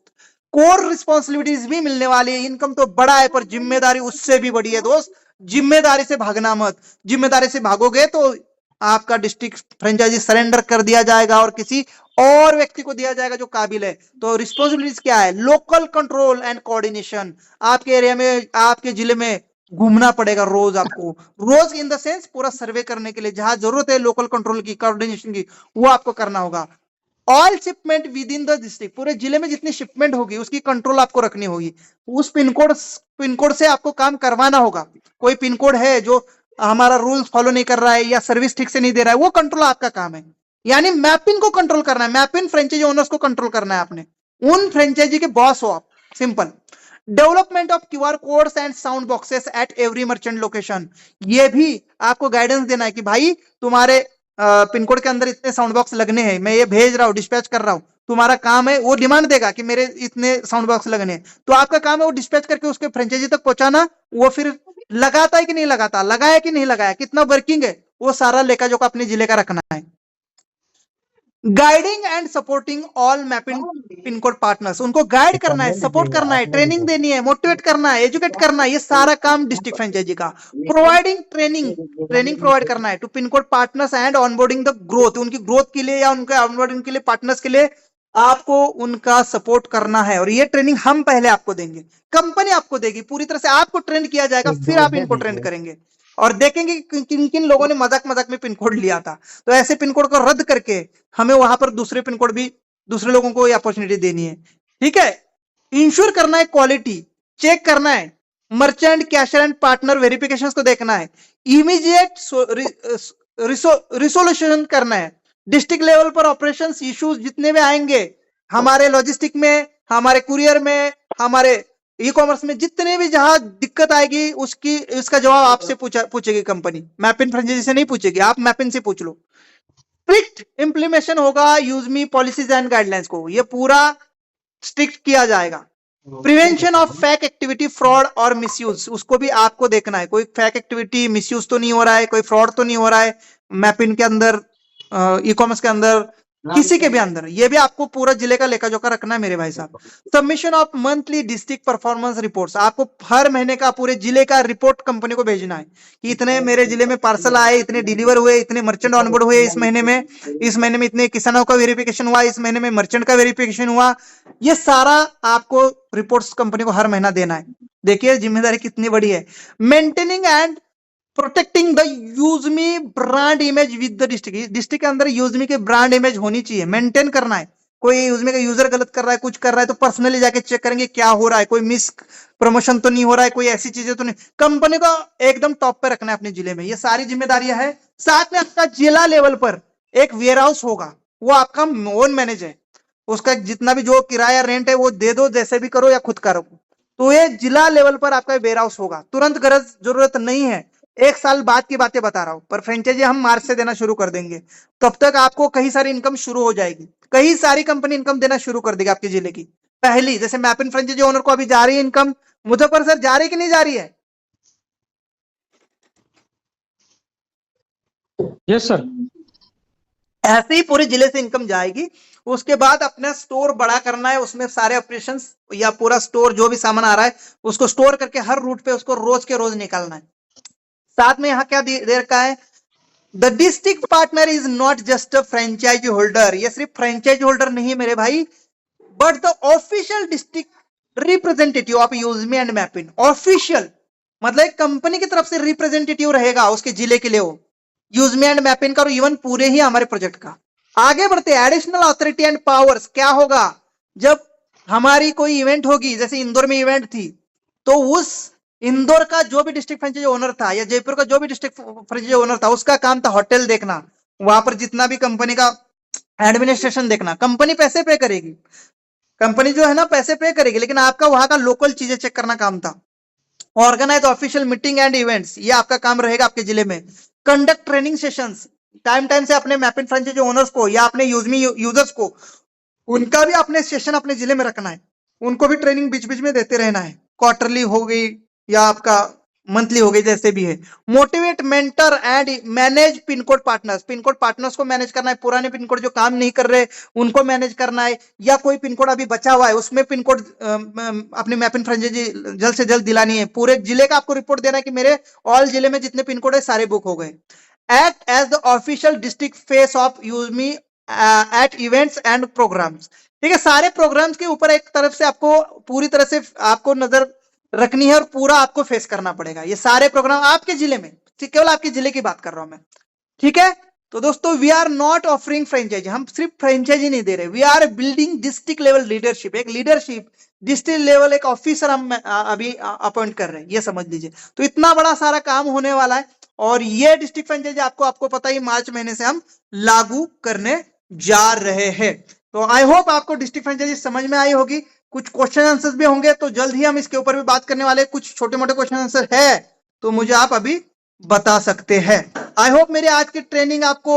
कोर रिस्पॉन्सिबिलिटीज भी मिलने वाली है। इनकम तो बड़ा है पर जिम्मेदारी उससे भी बड़ी है दोस्त, जिम्मेदारी से भागना मत, जिम्मेदारी से भागोगे तो आपका डिस्ट्रिक्ट फ्रेंचाइजी सरेंडर कर दिया जाएगा और किसी और व्यक्ति को दिया जाएगा जो काबिल है। तो रिस्पॉन्सिबिलिटीज क्या है, लोकल कंट्रोल एंड कोऑर्डिनेशन, आपके एरिया में, आपके जिले में घूमना पड़ेगा रोज आपको, रोज इन द सेंस पूरा सर्वे करने के लिए, जहां जरूरत है लोकल कंट्रोल की, कोऑर्डिनेशन की, वो आपको करना होगा। All shipment with in the district, पूरे जिले में जितनी शिपमेंट होगी उसकी कंट्रोल आपको रखनी होगी। उस पिन कोड से आपको काम करवाना होगा। कोई पिन कोड है जो हमारा रूल्स फॉलो नहीं कर रहा है या सर्विस ठीक से नहीं दे रहा है, वो कंट्रोल आपका काम है। यानी मैपिन को कंट्रोल करना है, मैपिन फ्रेंचाइजी ओनर्स को कंट्रोल करना है आपने, उन फ्रेंचाइजी के बॉस हो आप, simple. Development of QR codes and sound boxes at every merchant location, ये भी आपको गाइडेंस देना है कि भाई तुम्हारे पिन कोड के अंदर इतने साउंड बॉक्स लगने हैं, मैं ये भेज रहा हूँ, डिस्पैच कर रहा हूँ, तुम्हारा काम है, वो डिमांड देगा कि मेरे इतने साउंड बॉक्स लगने हैं, तो आपका काम है वो डिस्पैच करके उसके फ्रेंचाइजी तक पहुंचाना। वो फिर लगाता है कि नहीं लगाता, लगाया कि नहीं लगाया, कितना वर्किंग है, वो सारा लेखा जोखा अपने जिले का रखना है। Guiding and supporting all mapping pin code partners, उनको गाइड करना है, सपोर्ट करना है, ट्रेनिंग देनी है, मोटिवेट करना है, एजुकेट करना है, ये सारा काम डिस्ट्रिक्ट फ्रेंचाइजी का। प्रोवाइडिंग ट्रेनिंग प्रोवाइड करना है to pin code partners and onboarding the growth, उनकी ग्रोथ के लिए या उनके ऑनबोर्डिंग के लिए, पार्टनर्स के लिए आपको उनका सपोर्ट करना है। और ये ट्रेनिंग हम पहले आपको देंगे, कंपनी आपको देगी, पूरी तरह से आपको ट्रेंड किया जाएगा, फिर आप इनको ट्रेंड करेंगे और देखेंगे कि किन किन लोगों ने मजाक मजाक में पिन कोड लिया था। तो ऐसे पिन कोड को रद्द करके हमें वहां पर दूसरे पिन कोड भी, दूसरे लोगों को अपॉर्चुनिटी देनी है, ठीक है। इंश्योर करना है क्वालिटी, चेक करना है, merchant cashier and partner verifications को देखना है, इमीडिएट रिसोल्यूशन करना है। डिस्ट्रिक्ट लेवल पर ऑपरेशंस इश्यूज जितने भी आएंगे, हमारे लॉजिस्टिक में, हमारे कुरियर में, हमारे ई कॉमर्स में, जितने भी जहां दिक्कत आएगी उसकी, इसका जवाब आपसे पूछेगी कंपनी, मैपिन फ्रेंचाइजी से नहीं पूछेगी, आप मैपिन से पूछ लो। स्ट्रिक्ट इंप्लीमेंटेशन होगा यूजमी पॉलिसीज एंड गाइडलाइंस को, ये पूरा स्ट्रिक्ट किया जाएगा। Prevention of fake activity, fraud और मिसयूज, उसको भी आपको देखना है, कोई फेक एक्टिविटी, मिसयूज तो नहीं हो रहा है, कोई फ्रॉड तो नहीं हो रहा है मैपिन के अंदर, ई कॉमर्स के अंदर, किसी के भी अंदर, ये भी आपको पूरा जिले का लेखा जोखा रखना है मेरे भाई साहब। Submission of monthly district performance reports, आपको हर महीने का पूरे जिले का रिपोर्ट कंपनी को भेजना है कि इतने मेरे जिले में पार्सल आए, इतने डिलीवर हुए, इतने मर्चेंट ऑनबोर्ड हुए इस महीने में इतने किसानों का वेरिफिकेशन हुआ, इस महीने में मर्चेंट का वेरिफिकेशन हुआ, ये सारा आपको रिपोर्ट्स कंपनी को हर महीना देना है। देखिए जिम्मेदारी कितनी बड़ी है। Maintaining and protecting the UseMe brand image with the district के अंदर यूजमी के ब्रांड इमेज होनी चाहिए, मेंटेन करना है। कोई यूजमी का यूजर गलत कर रहा है, कुछ कर रहा है, तो पर्सनली जाके चेक करेंगे क्या हो रहा है, कोई मिस प्रमोशन तो नहीं हो रहा है, कोई ऐसी चीजें तो नहीं, कंपनी को एकदम टॉप पे रखना है अपने जिले में, ये सारी जिम्मेदारियां है। साथ में आपका जिला लेवल पर एक वेयर हाउस होगा, वो आपका ओन मैनेज है, उसका जितना भी जो किराया रेंट है वो दे दो, जैसे भी करो या खुद करो, तो ये जिला लेवल पर आपका वेयर हाउस होगा। तुरंत गरज जरूरत नहीं है, 1 साल बाद की बातें बता रहा हूं, पर फ्रेंचाइजी हम मार्च से देना शुरू कर देंगे, तब तक आपको कई सारी इनकम शुरू हो जाएगी, कई सारी कंपनी इनकम देना शुरू कर देगी आपके जिले की। पहली जैसे मैपिन फ्रेंचाइजी ओनर को अभी जा रही है इनकम, मुजफ्फर सर जा रही है कि नहीं जा रही है? Yes sir. ऐसे ही पूरे जिले से इनकम जाएगी। उसके बाद अपना स्टोर बड़ा करना है, उसमें सारे ऑपरेशंस या पूरा स्टोर जो भी सामान आ रहा है उसको स्टोर करके हर रूट पे उसको रोज के रोज निकालना है। साथ में यहाँ क्या दे रखा है, the district partner is not just a franchise holder, ये सिर्फ फ्रेंचाइजी होल्डर नहीं है मेरे भाई, but the official district representative of UseMe and Mapin. Official मतलब कंपनी की तरफ से रिप्रेजेंटेटिव रहेगा उसके जिले के लिए, वो यूजमी एंड मैपिन का और इवन पूरे ही हमारे प्रोजेक्ट का। आगे बढ़ते एडिशनल अथॉरिटी एंड पावर्स, क्या होगा जब हमारी कोई इवेंट होगी, जैसे इंदौर में इवेंट थी, तो उस इंदौर का जो भी डिस्ट्रिक्ट फ्रेंचाइजी ओनर था या जयपुर का जो भी डिस्ट्रिक्ट फ्रेंचाइजी ओनर था, उसका काम था होटल देखना, वहां पर जितना भी कंपनी का एडमिनिस्ट्रेशन देखना। कंपनी पैसे पे करेगी, कंपनी जो है ना पैसे पे करेगी, लेकिन आपका वहां का लोकल चीजें चेक करना काम था। Organise official meeting and events, ये आपका काम रहेगा आपके जिले में। कंडक्ट ट्रेनिंग सेशंस, टाइम से अपने मैपिन फ्रेंचाइजी ओनर्स को या अपने यूजमी यूजर्स को, उनका भी अपने सेशन अपने जिले में रखना है, उनको भी ट्रेनिंग बीच बीच में देते रहना है, क्वार्टरली हो गई या आपका मंथली हो गई, जैसे भी है। Motivate, mentor and manage pin code partners, pin code partners को मैनेज करना है, पुराने पिन कोड जो काम नहीं कर रहे उनको मैनेज करना है, या कोई पिन कोड अभी बचा हुआ है उसमें पिन कोड अपने मैपिन फ्रेंचाइजी जल्द से जल्द दिलानी है। पूरे जिले का आपको रिपोर्ट देना है कि मेरे ऑल जिले में जितने पिन कोड है सारे बुक हो गए। Act as the official district face of UseMe at events and programmes, ठीक है। सारे प्रोग्राम्स के ऊपर एक तरफ से आपको पूरी तरह से आपको नजर रखनी है और पूरा आपको फेस करना पड़ेगा। ये सारे प्रोग्राम आपके जिले में, ठीक, केवल आपके जिले की बात कर रहा हूं मैं, ठीक है। तो दोस्तों we are not offering franchisee, हम सिर्फ फ्रेंचाइजी नहीं दे रहे, we are building district level leadership, एक लीडरशिप डिस्ट्रिक्ट लेवल एक ऑफिसर हम अभी अपॉइंट कर रहे हैं, ये समझ लीजिए। तो इतना बड़ा सारा काम होने वाला है और ये डिस्ट्रिक्ट फ्रेंचाइजी आपको पता ही मार्च महीने से हम लागू करने जा रहे हैं। तो आई होप आपको डिस्ट्रिक्ट फ्रेंचाइजी समझ में आई होगी। कुछ क्वेश्चन आंसर्स भी होंगे तो जल्द ही हम इसके ऊपर भी बात करने वाले, कुछ छोटे मोटे क्वेश्चन आंसर है तो मुझे आप अभी बता सकते हैं। आई होप मेरी आज की ट्रेनिंग आपको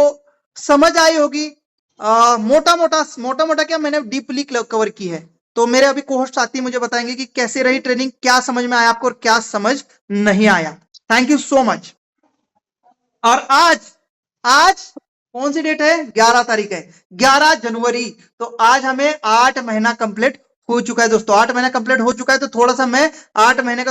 समझ आई होगी। मोटा मोटा क्या मैंने डीपली कवर की है। तो मेरे अभी कोहोस्ट साथी मुझे बताएंगे कि कैसे रही ट्रेनिंग, क्या समझ में आया आपको और क्या समझ नहीं आया। Thank you so much. और आज कौन सी डेट है? 11 तारीख है, 11 जनवरी। तो आज हमें 8 महीना कंप्लीट हो चुका है दोस्तों, 8 महीना कंप्लीट हो चुका है। तो थोड़ा सा मैं 8 महीने का